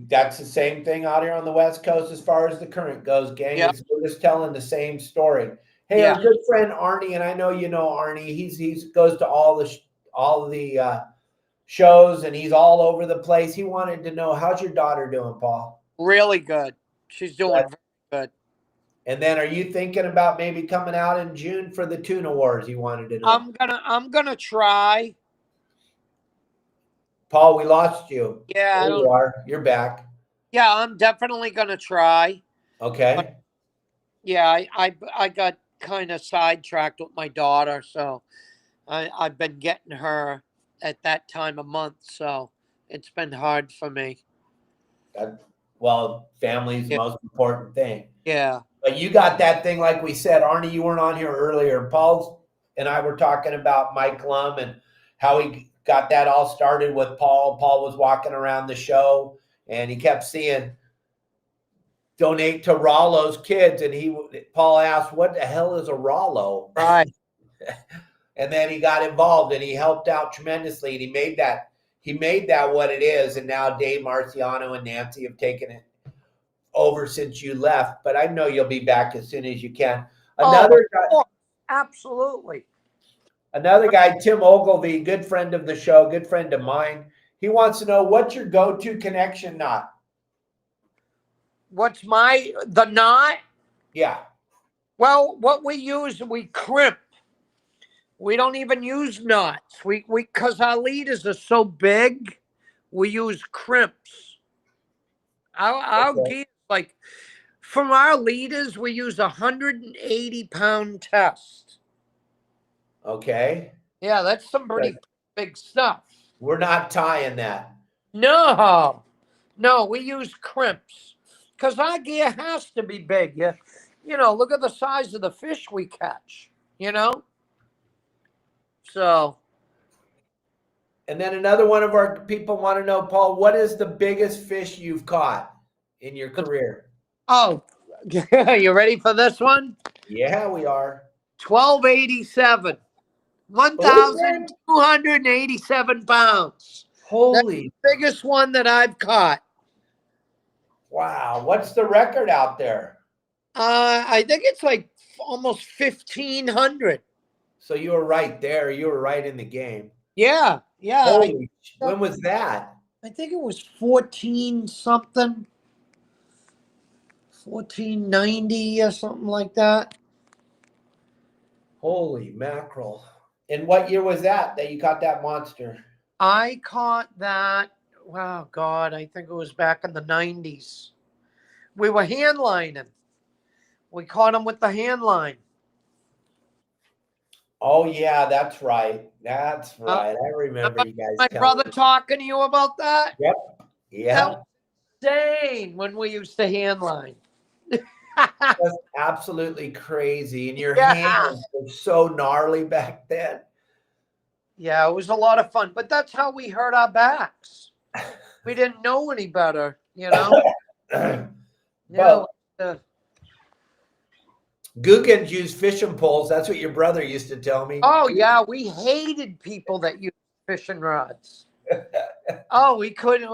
That's the same thing out here on the West Coast as far as the current goes, gang. Yep. We're just telling the same story. Hey, our good friend Arnie, and I know you know Arnie. He's goes to all the shows, and he's all over the place. He wanted to know, how's your daughter doing, Paul? Really good. She's doing very good. And then, are you thinking about maybe coming out in June for the Tuna Wars? He wanted to know. I'm gonna try. Paul, we lost you. Yeah, there you are. You're back. Yeah, I'm definitely gonna try. Okay. But yeah, I got kind of sidetracked with my daughter, so I've been getting her at that time of month, so it's been hard for me. Family's the most important thing. Yeah. But you got that thing, like we said, Arnie, you weren't on here earlier. Paul and I were talking about Mike Lum and how he got that all started with Paul. Paul was walking around the show and he kept seeing donate to Rollo's kids. And Paul asked, what the hell is a Rollo? Right. And then he got involved and he helped out tremendously. And he made that what it is. And now Dave Marciano and Nancy have taken it over since you left, but I know you'll be back as soon as you can. Another guy, absolutely. Another guy, Tim Ogilvy, good friend of the show, good friend of mine. He wants to know, what's your go-to connection knot? What's the knot? Yeah. Well, what we use, we crimp. We don't even use knots. Because our leaders are so big, we use crimps. Our gear, like From our leaders, we use 180-pound test. Okay. Yeah, that's some pretty big stuff. We're not tying that. No, we use crimps because our gear has to be big. You know, look at the size of the fish we catch, you know? So. And then another one of our people want to know, Paul, what is the biggest fish you've caught in your career? Oh, you ready for this one? Yeah, we are. 1287. 1,287 pounds. Holy. That's the biggest one that I've caught. Wow. What's the record out there? I think it's like almost 1,500. So you were right there. You were right in the game. Yeah. Holy. When was that? I think it was 14 something. 1490 or something like that. Holy mackerel. And what year was that you caught that monster? I caught that, wow, God, I think it was back in the 90s. We were hand lining. We caught him with the hand line. Oh, yeah, that's right. That's right. I remember you guys. My brother talking to you about that? Yep. Yeah. That was insane when we used to hand line. That's absolutely crazy. And your hands were so gnarly back then. Yeah, it was a lot of fun. But that's how we hurt our backs. We didn't know any better, you know? Well, Googans use fishing poles. That's what your brother used to tell me. Oh, yeah. We hated people that used fishing rods. Oh, we couldn't.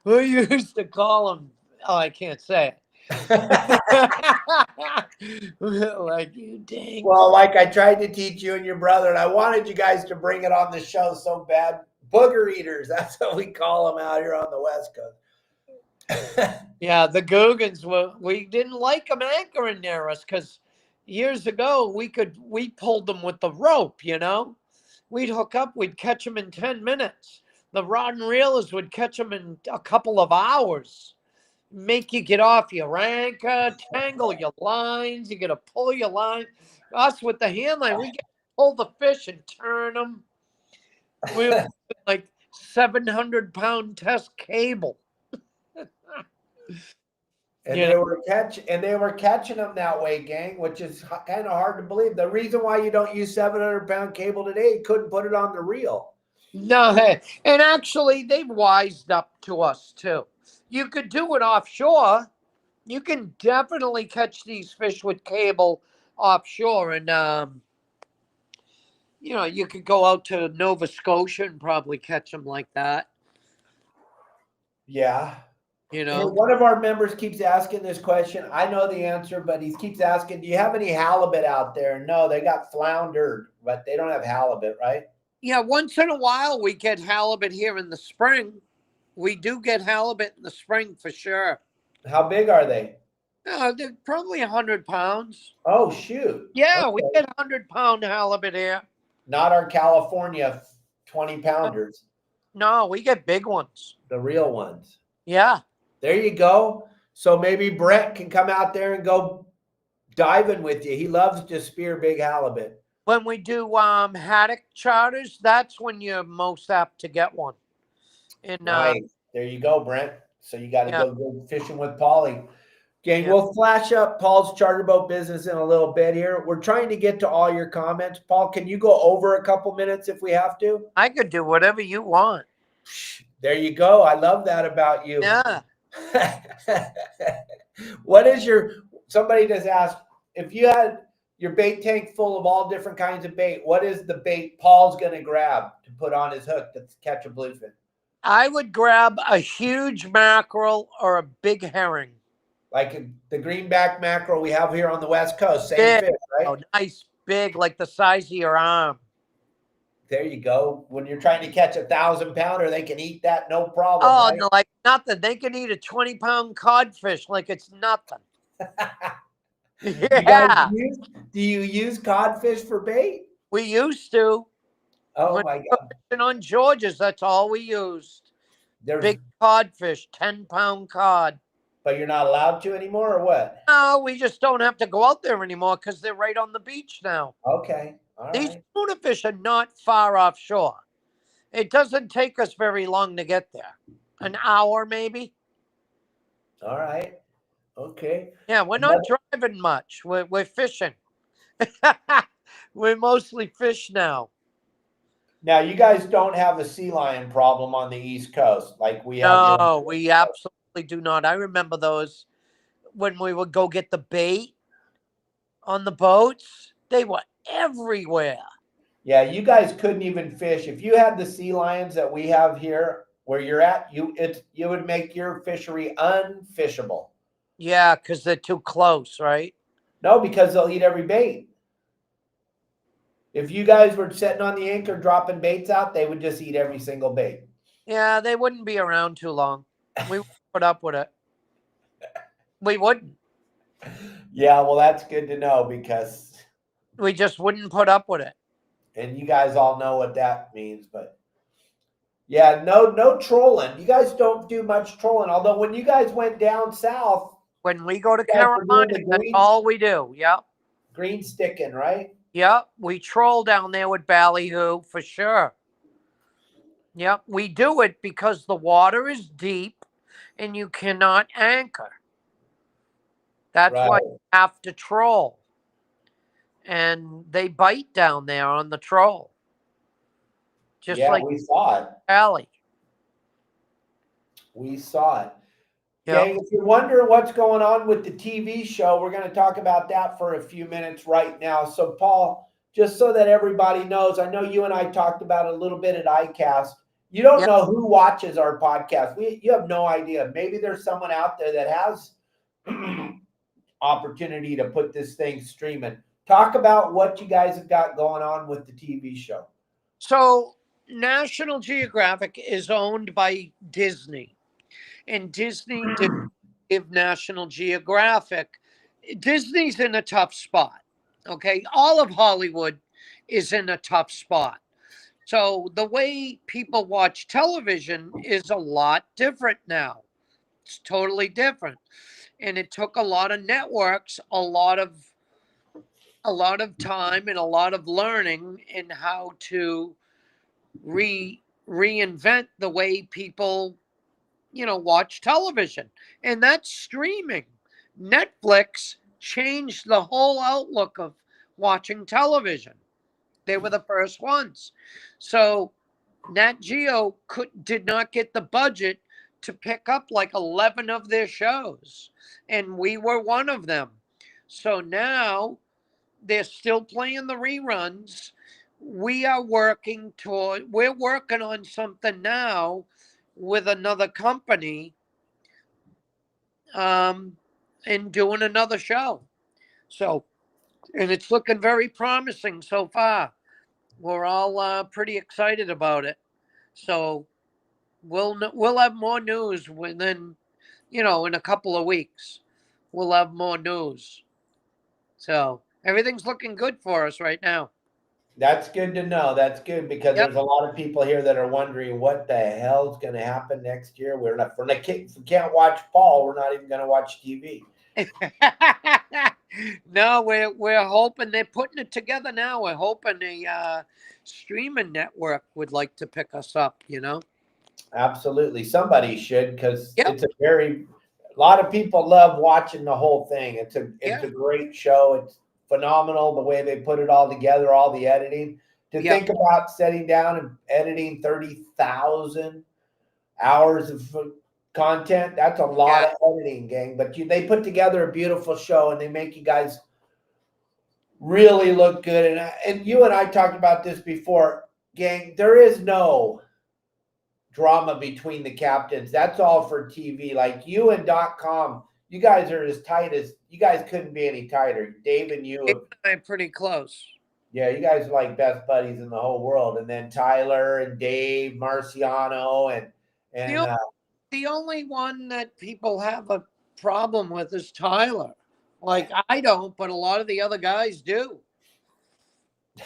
We used to call them. Oh, I can't say it. Like, you dang. Well, like I tried to teach you and your brother, and I wanted you guys to bring it on the show so bad. Booger eaters. That's what we call them out here on the West Coast. Yeah, the Googans we didn't like them anchoring near us because years ago we pulled them with the rope, you know. We'd hook up, we'd catch them in 10 minutes. The rod and reelers would catch them in a couple of hours. Make you get off your anchor, tangle your lines, you gotta pull your line. Us with the hand line, we get to pull the fish and turn them. We were like 700-pound test cable. And they were catching them that way, gang, which is kind of hard to believe. The reason why you don't use 700-pound cable today, you couldn't put it on the reel. No, and actually they've wised up to us too. You could do it offshore. You can definitely catch these fish with cable offshore, and you know, you could go out to Nova Scotia and probably catch them like that. Yeah. You know, one of our members keeps asking this question. I know the answer, but he keeps asking, do you have any halibut out there? No, they got floundered, but they don't have halibut, right? Yeah, once in a while we get halibut here in the spring. We do get halibut in the spring for sure. How big are they? They're probably 100 pounds. Oh, shoot. Yeah, we get 100-pound halibut here. Not our California 20-pounders. No, we get big ones. The real ones. Yeah. There you go. So maybe Brett can come out there and go diving with you. He loves to spear big halibut. When we do haddock charters, that's when you're most apt to get one. And nice. There you go, Brent. So you got to go fishing with Paulie. Gang, we'll flash up Paul's charter boat business in a little bit here. We're trying to get to all your comments. Paul, can you go over a couple minutes if we have to? I could do whatever you want. There you go. I love that about you. Yeah. What is somebody just asked, if you had your bait tank full of all different kinds of bait, what is the bait Paul's going to grab to put on his hook to catch a bluefin? I would grab a huge mackerel or a big herring. Like the greenback mackerel we have here on the West Coast. Same big, fish, right? Oh, nice, big, like the size of your arm. There you go. When you're trying to catch 1,000-pounder, they can eat that no problem. Oh, right? no, like nothing. They can eat a 20-pound codfish like it's nothing. Yeah. Do you use codfish for bait? We used to. Oh, my God. And on George's, that's all we used. There's big codfish, 10-pound cod. But you're not allowed to anymore, or what? No, we just don't have to go out there anymore because they're right on the beach now. Okay, all These right, tuna fish are not far offshore. It doesn't take us very long to get there. An hour, maybe. all right, okay. Yeah, we're not Another- driving much. We're fishing. We're mostly fish now. Now, you guys don't have a sea lion problem on the East Coast like we have here. No, we absolutely do not. I remember those when we would go get the bait on the boats. They were everywhere. Yeah, you guys couldn't even fish if you had the sea lions that we have here where you're at. You would make your fishery unfishable. Yeah, because they're too close, right? No, because they'll eat every bait. If you guys were sitting on the anchor dropping baits out, they would just eat every single bait. Yeah, they wouldn't be around too long. We would put up with it. We wouldn't. Yeah, well, that's good to know because, We just wouldn't put up with it. and you guys all know what that means, but yeah, no trolling. You guys don't do much trolling. Although when you guys went down south, When we go to you guys were doing Carolina, the that's all we do. Yep. green sticking, right? Yep. We troll down there with ballyhoo for sure. Yep. We do it because the water is deep and you cannot anchor. That's why Right. you have to troll. And they bite down there on the troll. Just Yeah, like we saw it. Valley. We saw it. Yep. Gang, if you're wondering what's going on with the TV show, we're going to talk about that for a few minutes right now. So, Paul, just so that everybody knows, I know you and I talked about it a little bit at iCast. You don't Yep. know who watches our podcast. You have no idea. Maybe there's someone out there that has opportunity to put this thing streaming. Talk about what you guys have got going on with the TV show. So National Geographic is owned by Disney. And Disney did give National Geographic. Disney's in a tough spot. Okay. All of Hollywood is in a tough spot. So the way people watch television is a lot different now. It's totally different. And it took a lot of networks, a lot of time and a lot of learning in how to reinvent the way people watch television, and that's streaming. Netflix changed the whole outlook of watching television. They were the first ones. So Nat Geo did not get the budget to pick up like 11 of their shows, and we were one of them. So now they're still playing the reruns. We're working on something now with another company, and doing another show. So, and it's looking very promising so far. We're all pretty excited about it. So we'll have more news within, in a couple of weeks. We'll have more news. So everything's looking good for us right now. That's good to know. That's good because Yep. there's a lot of people here that are wondering what the hell's going to happen next year. If we can't watch Paul, we're not even going to watch TV. No, we're hoping they're putting it together now. We're hoping a streaming network would like to pick us up. Absolutely, somebody should because Yep. it's a lot of people love watching the whole thing. It's Yeah. a great show. It's phenomenal the way they put it all together, all the editing. To Yep. think about sitting down and editing 30,000 hours of content, that's a lot of editing, gang. But they put together a beautiful show and they make you guys really look good. And you and I talked about this before, gang. There is no drama between the captains. That's all for TV. Like you and .com, you guys are as tight as you guys couldn't be any tighter. Dave and you, I'm pretty close. yeah, you guys are like best buddies in the whole world. And then Tyler and Dave Marciano and The only one that people have a problem with is Tyler. Like I don't, but a lot of the other guys do.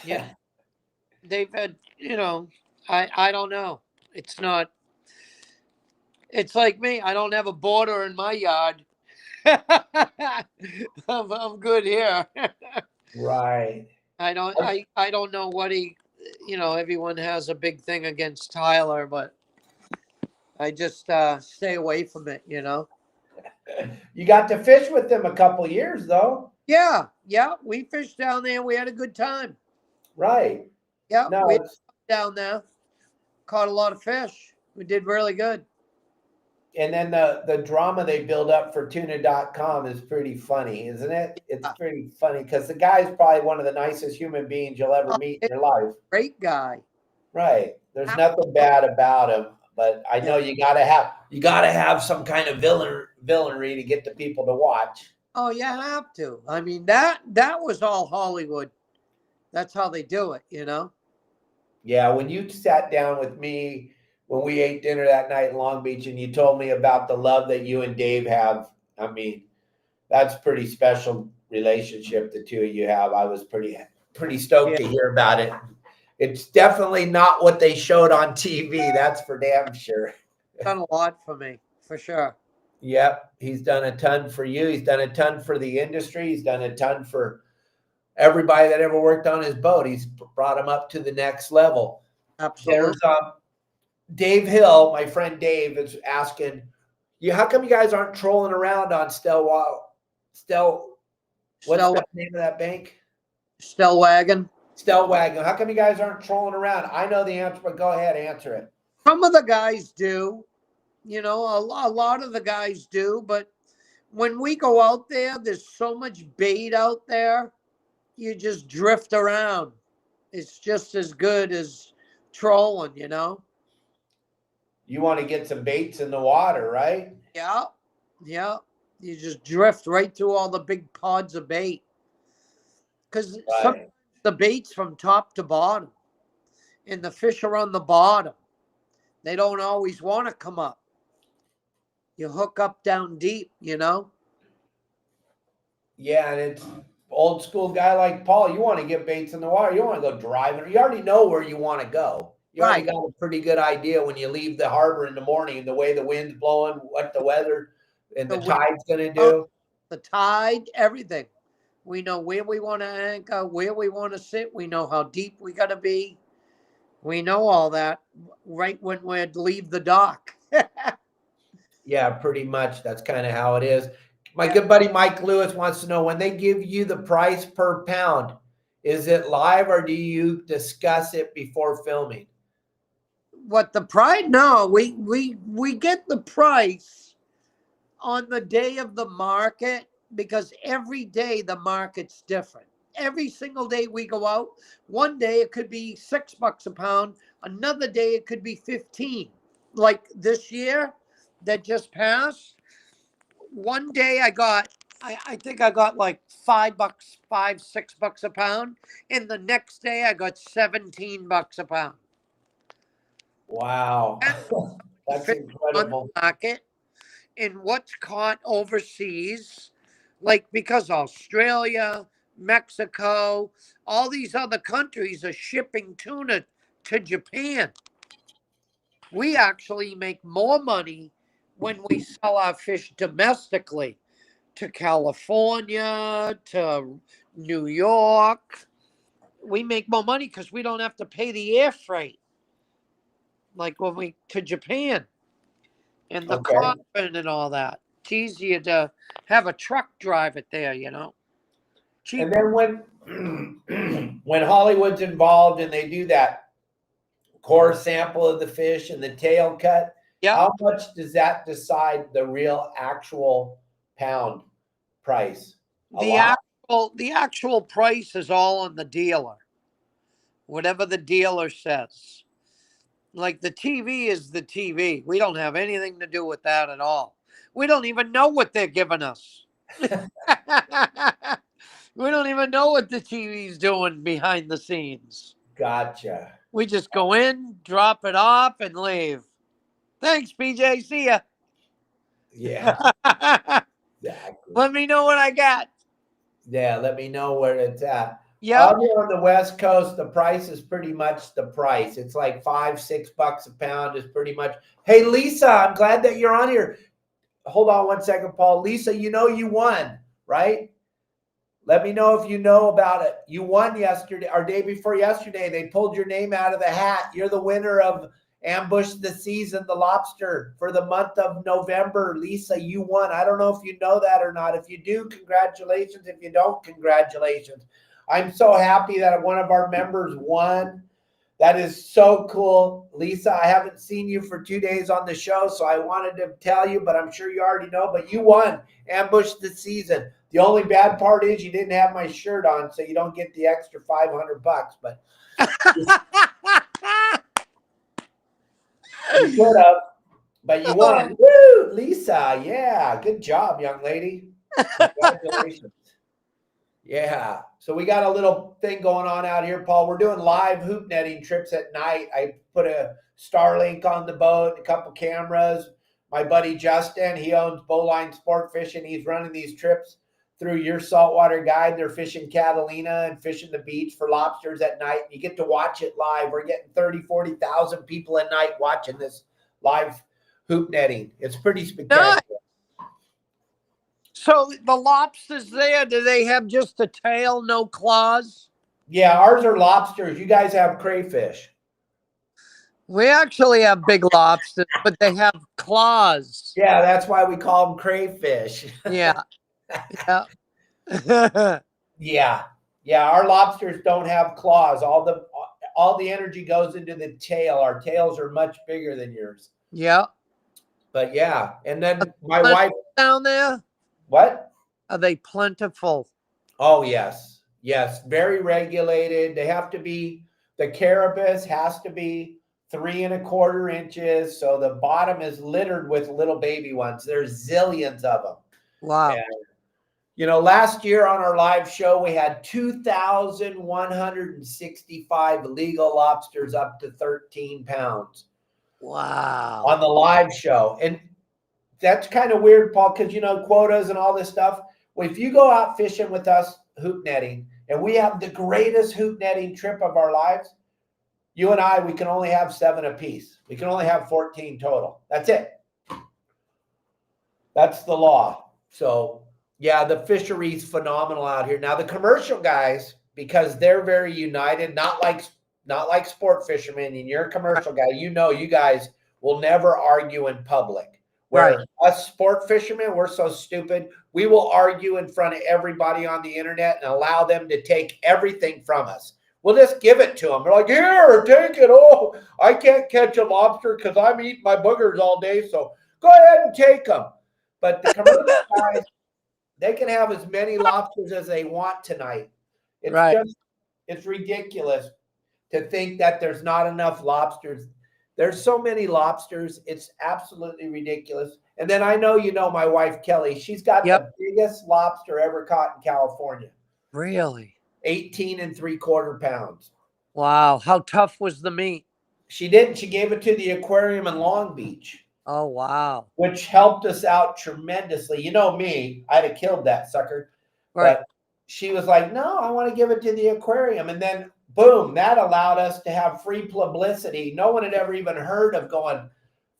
Yeah, they've had, I don't know. It's not. It's like me. I don't have a border in my yard. I'm good here. Right. I don't know what everyone has a big thing against Tyler, but I just stay away from it, You got to fish with them a couple years though. Yeah, we fished down there. We had a good time. Right. Yeah, No, we down there. Caught a lot of fish. We did really good. and then the drama they build up for tuna.com is pretty funny, isn't it? It's pretty funny because the guy's probably one of the nicest human beings you'll ever meet in your life. Great guy. Right. There's nothing bad about him, but I know you gotta have some kind of villainry to get the people to watch. Oh, you have to. I mean, that was all Hollywood. That's how they do it, Yeah, when you sat down with me when we ate dinner that night in Long Beach and you told me about the love that you and Dave have, I mean, that's pretty special relationship the two of you have. I was pretty stoked to hear about it. It's definitely not what they showed on TV. That's for damn sure. Done a lot for me, for sure. Yep. He's done a ton for you. He's done a ton for the industry. He's done a ton for everybody that ever worked on his boat. He's brought him up to the next level. Absolutely. There's Dave Hill, my friend Dave, is asking, how come you guys aren't trolling around on what's the name of that bank? Stellwagen. Stellwagen. How come you guys aren't trolling around? I know the answer, but go ahead, answer it. Some of the guys do, a lot of the guys do, but when we go out there, there's so much bait out there, you just drift around. It's just as good as trolling, You want to get some baits in the water, right? Yeah. You just drift right through all the big pods of bait. Because sometimes the bait's from top to bottom. And the fish are on the bottom. They don't always want to come up. You hook up down deep, Yeah, and it's old school guy like Paul. You want to get baits in the water. You want to go driving. You already know where you want to go. You already got a pretty good idea when you leave the harbor in the morning, the way the wind's blowing, what the weather and the tide's going to do. The tide, everything. We know where we want to anchor, where we want to sit. We know how deep we got to be. We know all that right when we leave the dock. Yeah, pretty much. That's kind of how it is. My good buddy Mike Lewis wants to know, when they give you the price per pound, is it live or do you discuss it before filming? What the price? No, we get the price on the day of the market, because every day the market's different. Every single day we go out, one day it could be $6 a pound, another day it could be 15. Like this year that just passed, one day I think I got like $5, $6 a pound, and the next day I got $17 a pound. Wow. That's incredible. On the market, and what's caught overseas, like because Australia, Mexico, all these other countries are shipping tuna to Japan. We actually make more money when we sell our fish domestically to California, to New York. We make more money because we don't have to pay the air freight like when we to Japan and the coffin and all that. It's easier to have a truck drive it there, Cheap. And then when Hollywood's involved and they do that core sample of the fish and the tail cut, how much does that decide the real actual pound price? The actual price is all on the dealer. Whatever the dealer says. Like the TV is the TV. We don't have anything to do with that at all. We don't even know what they're giving us. We don't even know what the TV's doing behind the scenes. Gotcha. We just go in, drop it off, and leave. Thanks, PJ. See ya. Yeah. Exactly. Let me know what I got. Yeah, let me know where it's at. Yep. Out here on the West Coast, the price is pretty much the price. It's like $5-6 a pound is pretty much. Hey, Lisa, I'm glad that you're on here. Hold on one second, Paul. Lisa, you know you won, right? Let me know if you know about it. You won yesterday or day before yesterday. They pulled your name out of the hat. You're the winner of Ambush the Season, the lobster for the month of November. Lisa, you won. I don't know if you know that or not. If you do, congratulations. If you don't, congratulations. I'm so happy that one of our members won. That is so cool. Lisa, I haven't seen you for 2 days on the show, so I wanted to tell you, but I'm sure you already know. But you won Ambush the Season. The only bad part is you didn't have my shirt on, so you don't get the extra $500. But you could have, but you won. Woo, Lisa. Yeah, good job, young lady. Congratulations. Yeah. So we got a little thing going on out here, Paul. We're doing live hoop netting trips at night. I put a Starlink on the boat, a couple cameras. My buddy Justin, he owns Bowline Sport Fishing. He's running these trips through your Saltwater Guide. They're fishing Catalina and fishing the beach for lobsters at night. You get to watch it live. We're getting 30, 40,000 people a night watching this live hoop netting. It's pretty spectacular. So the lobsters there, do they have just a tail, no claws? Yeah, ours are lobsters. You guys have crayfish. We actually have big lobsters, but they have claws. Yeah, that's why we call them crayfish. Yeah. Yeah. Yeah. Yeah, our lobsters don't have claws. All the energy goes into the tail. Our tails are much bigger than yours. Yeah. But yeah, and then my wife Down there, what? are they plentiful? Oh, yes. Yes, very regulated. They have to be the carapace has to be 3¼ inches. So the bottom is littered with little baby ones. There's zillions of them. Wow. And, you know, last year on our live show, we had 2,165 legal lobsters up to 13 pounds. Wow. On the live show. And that's kind of weird, Paul, because, you know, quotas and all this stuff. Well, if you go out fishing with us hoop netting, and we have the greatest hoop netting trip of our lives, you and I, we can only have 7 apiece. We can only have 14 total. That's it. That's the law. So, yeah, the fishery's phenomenal out here. Now, the commercial guys, because they're very united, not like sport fishermen, and you're a commercial guy, you know, you guys will never argue in public. Where us sport fishermen, we're so stupid. We will argue in front of everybody on the internet and allow them to take everything from us. We'll just give it to them. They're like, here, take it. Oh, I can't catch a lobster because I'm eating my boogers all day. So go ahead and take them. But the commercial guys, they can have as many lobsters as they want tonight. It's it's ridiculous to think that there's not enough lobsters. There's so many lobsters. It's absolutely ridiculous. And then I know you know my wife, Kelly. She's got the biggest lobster ever caught in California. Really? 18¾ pounds. Wow. How tough was the meat? She didn't. She gave it to the aquarium in Long Beach. Oh, wow. Which helped us out tremendously. You know me. I'd have killed that sucker. Right. But she was like, no, I want to give it to the aquarium. And then boom, that allowed us to have free publicity. No one had ever even heard of going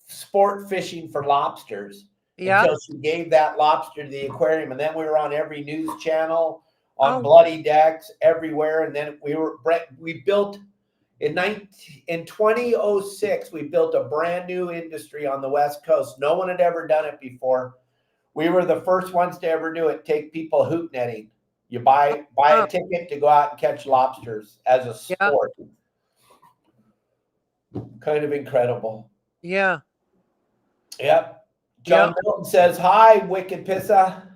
sport fishing for lobsters until she gave that lobster to the aquarium. And then we were on every news channel, on Bloody Decks, everywhere. And then we built in 2006, we built a brand new industry on the West Coast. No one had ever done it before. We were the first ones to ever do it. Take people hoop netting. You buy a ticket to go out and catch lobsters as a sport. Kind of incredible. Yeah. Yep. John Milton says, hi, Wicked Pissa.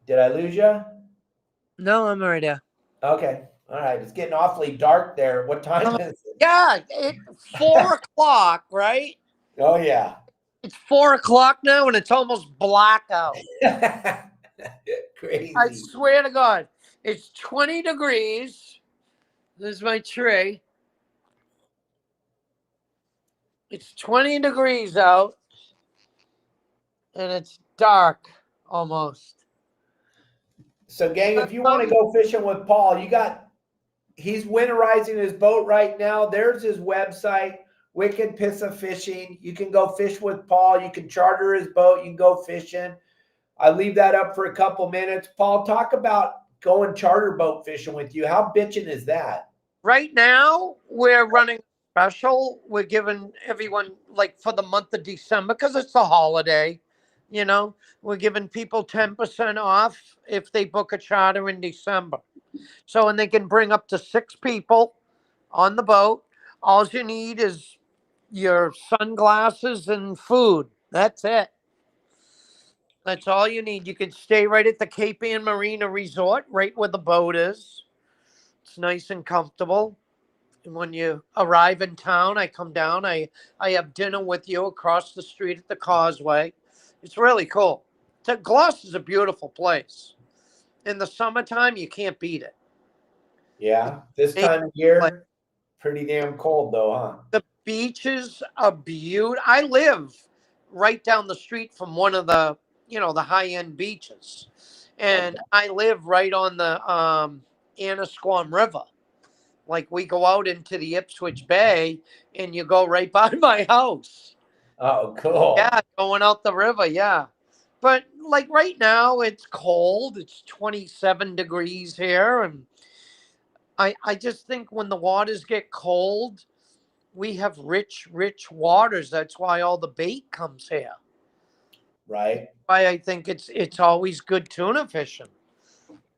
Did I lose you? No, I'm right there. Okay. All right. It's getting awfully dark there. What time is it? Yeah. It's 4 o'clock, right? Oh, yeah. It's 4 o'clock now and it's almost blackout. Crazy. I swear to God. It's 20 degrees. This is my tree. It's 20 degrees out. And it's dark almost. So, gang, if you want to go fishing with Paul, he's winterizing his boat right now. There's his website, Wicked Pissa Fishing. You can go fish with Paul. You can charter his boat. You can go fishing. I leave that up for a couple minutes. Paul, talk about going charter boat fishing with you. How bitchin' is that? Right now, we're running special. We're giving everyone, like, for the month of December, because it's a holiday, we're giving people 10% off if they book a charter in December. So, and they can bring up to 6 people on the boat. All you need is your sunglasses and food. That's it. That's all you need. You can stay right at the Cape Ann Marina Resort, right where the boat is. It's nice and comfortable. And when you arrive in town, I come down. I have dinner with you across the street at the Causeway. It's really cool. Gloss is a beautiful place. In the summertime, you can't beat it. Yeah, this It's time of year, pretty damn cold though, huh? The beaches are beautiful. I live right down the street from one of the, the high-end beaches. And I live right on the Annisquam River. Like, we go out into the Ipswich Bay and you go right by my house. Oh, cool. Yeah, going out the river, yeah. But like right now it's cold. It's 27 degrees here. And I just think when the waters get cold, we have rich waters. That's why all the bait comes here. Right. Why I think it's always good tuna fishing.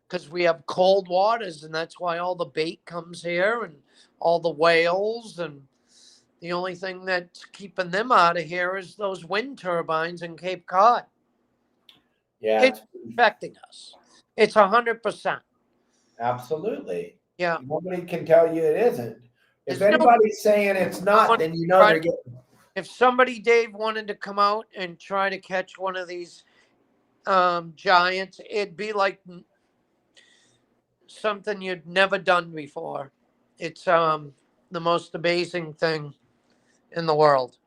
Because we have cold waters, and that's why all the bait comes here and all the whales. And the only thing that's keeping them out of here is those wind turbines in Cape Cod. Yeah. It's affecting us. It's 100%. Absolutely. Yeah. Nobody can tell you it isn't. If There's anybody's saying it's not, then you know they're getting. If somebody, Dave, wanted to come out and try to catch one of these giants, it'd be like something you'd never done before. It's the most amazing thing in the world.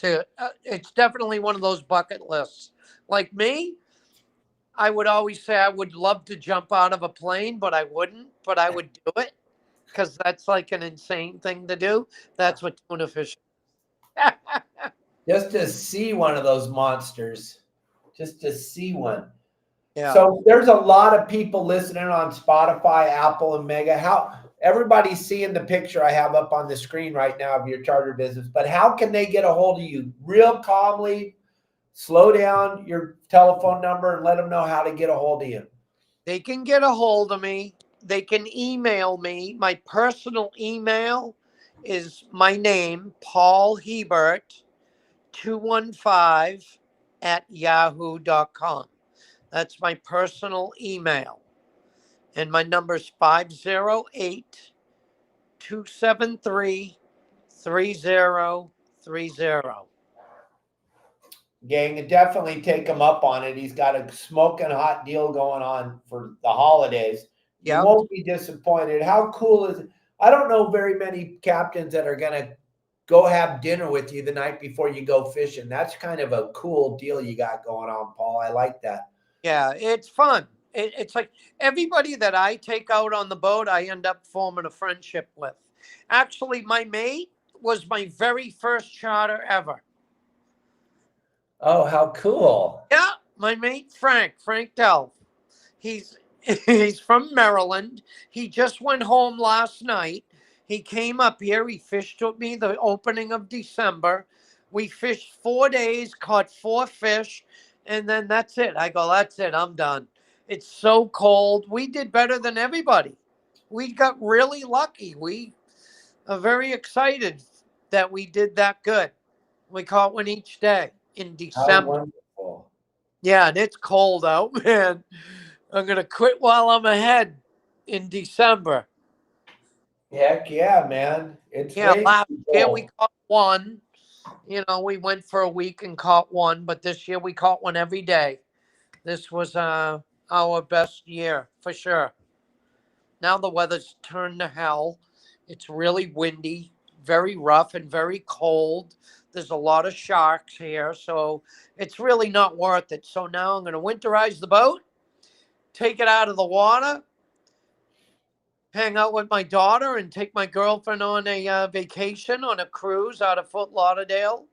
It's definitely one of those bucket lists. Like me, I would always say I would love to jump out of a plane, but I wouldn't. But I would do it because that's like an insane thing to do. That's what tuna fishing. Just to see one of those monsters, just to see one. Yeah. So there's a lot of people listening on Spotify, Apple, and Mega. How everybody's seeing the picture I have up on the screen right now of your charter business, but how can they get a hold of you? Real calmly, slow down your telephone number and let them know how to get a hold of you. They can get a hold of me. They can email me. My personal email is my name, Paul Hebert, 215 at yahoo.com. That's my personal email. And my number is 508 273 3030. Gang, definitely take him up on it. He's got a smoking hot deal going on for the holidays. You Yep. won't be disappointed. How cool is it? I don't know very many captains that are going to go have dinner with you the night before you go fishing. That's kind of a cool deal you got going on, Paul. I like that. Yeah, it's fun. It's like everybody that I take out on the boat, I end up forming a friendship with. Actually, my mate was my very first charter ever. Oh, how cool. Yeah, my mate Frank Delf. He's he's from Maryland. He just went home last night. He came up here. He fished with me the opening of December. We fished 4 days, caught 4 fish, and then that's it. I go, that's it. I'm done. It's so cold. We did better than everybody. We got really lucky. We are very excited that we did that good. We caught one each day in December. How wonderful. Yeah, and it's cold out, man. I'm going to quit while I'm ahead in December. Heck yeah, man. It's last year we caught one. We went for a week and caught one, but this year we caught one every day. This was our best year for sure. Now the weather's turned to hell. It's really windy, very rough, and very cold. There's a lot of sharks here, so it's really not worth it. So now I'm going to winterize the boat, take it out of the water, hang out with my daughter, and take my girlfriend on a vacation on a cruise out of Fort Lauderdale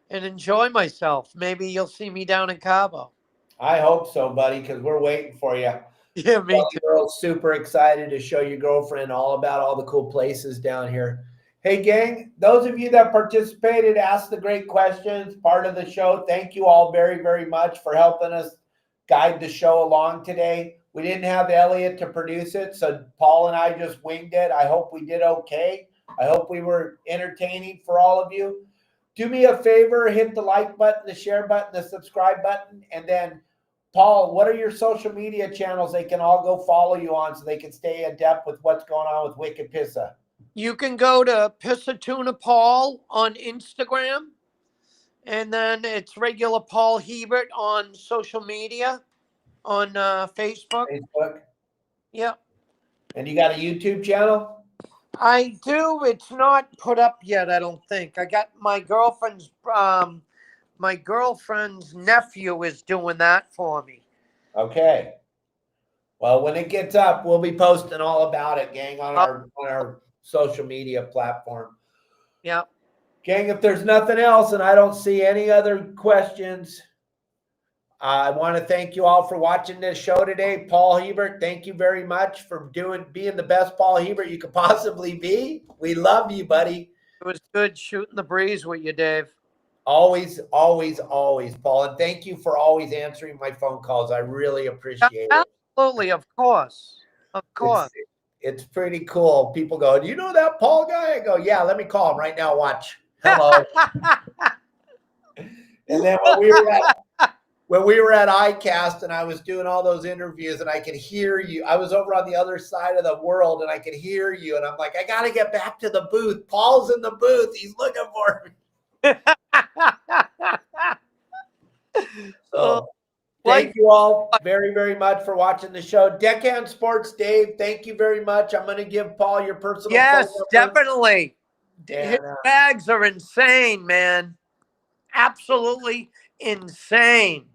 and enjoy myself. Maybe you'll see me down in Cabo. I hope so, buddy, because we're waiting for you. Yeah, me too. Girl's super excited to show your girlfriend all about all the cool places down here. Hey, gang, those of you that participated, asked the great questions, part of the show, thank you all very, very much for helping us guide the show along today. We didn't have Elliot to produce it, so Paul and I just winged it. I hope we did okay. I hope we were entertaining for all of you. Do me a favor, hit the like button, the share button, the subscribe button, and then Paul, what are your social media channels they can all go follow you on so they can stay adept with what's going on with Wicked Pissa? You can go to Pissa Tuna Paul on Instagram, and then it's regular Paul Hebert on social media, on Facebook. Facebook. Yeah. And you got a YouTube channel? I do. It's not put up yet, I don't think. I got my girlfriend's nephew is doing that for me. Okay. Well, when it gets up, we'll be posting all about it, gang, on our social media platform. Yeah. Gang, if there's nothing else and I don't see any other questions, I want to thank you all for watching this show today. Paul Hebert, thank you very much for being the best Paul Hebert you could possibly be. We love you, buddy. It was good shooting the breeze with you, Dave. Always, always, always, Paul. And thank you for always answering my phone calls. I really appreciate it. Absolutely, of course. Of course. It's pretty cool. People go, do you know that Paul guy? I go, yeah, let me call him right now. Watch. Hello. And then when we were at iCast and I was doing all those interviews and I could hear you, I was over on the other side of the world and I could hear you. And I'm like, I got to get back to the booth. Paul's in the booth. He's looking for me. So thank you all very, very much for watching the show. Deckhand Sports, Dave, thank you very much. I'm going to give Paul your personal Yes, phone number. definitely. And, His bags are insane, man. Absolutely insane.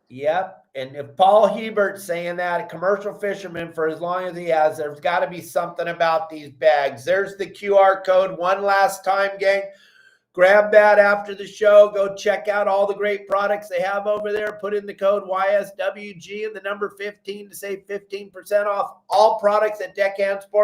Yep. And if Paul Hebert's saying that, a commercial fisherman for as long as he has, there's got to be something about these bags. There's the QR code one last time, gang. Grab that after the show. Go check out all the great products they have over there. Put in the code YSWG and the number 15 to save 15% off all products at Deckhand Sports.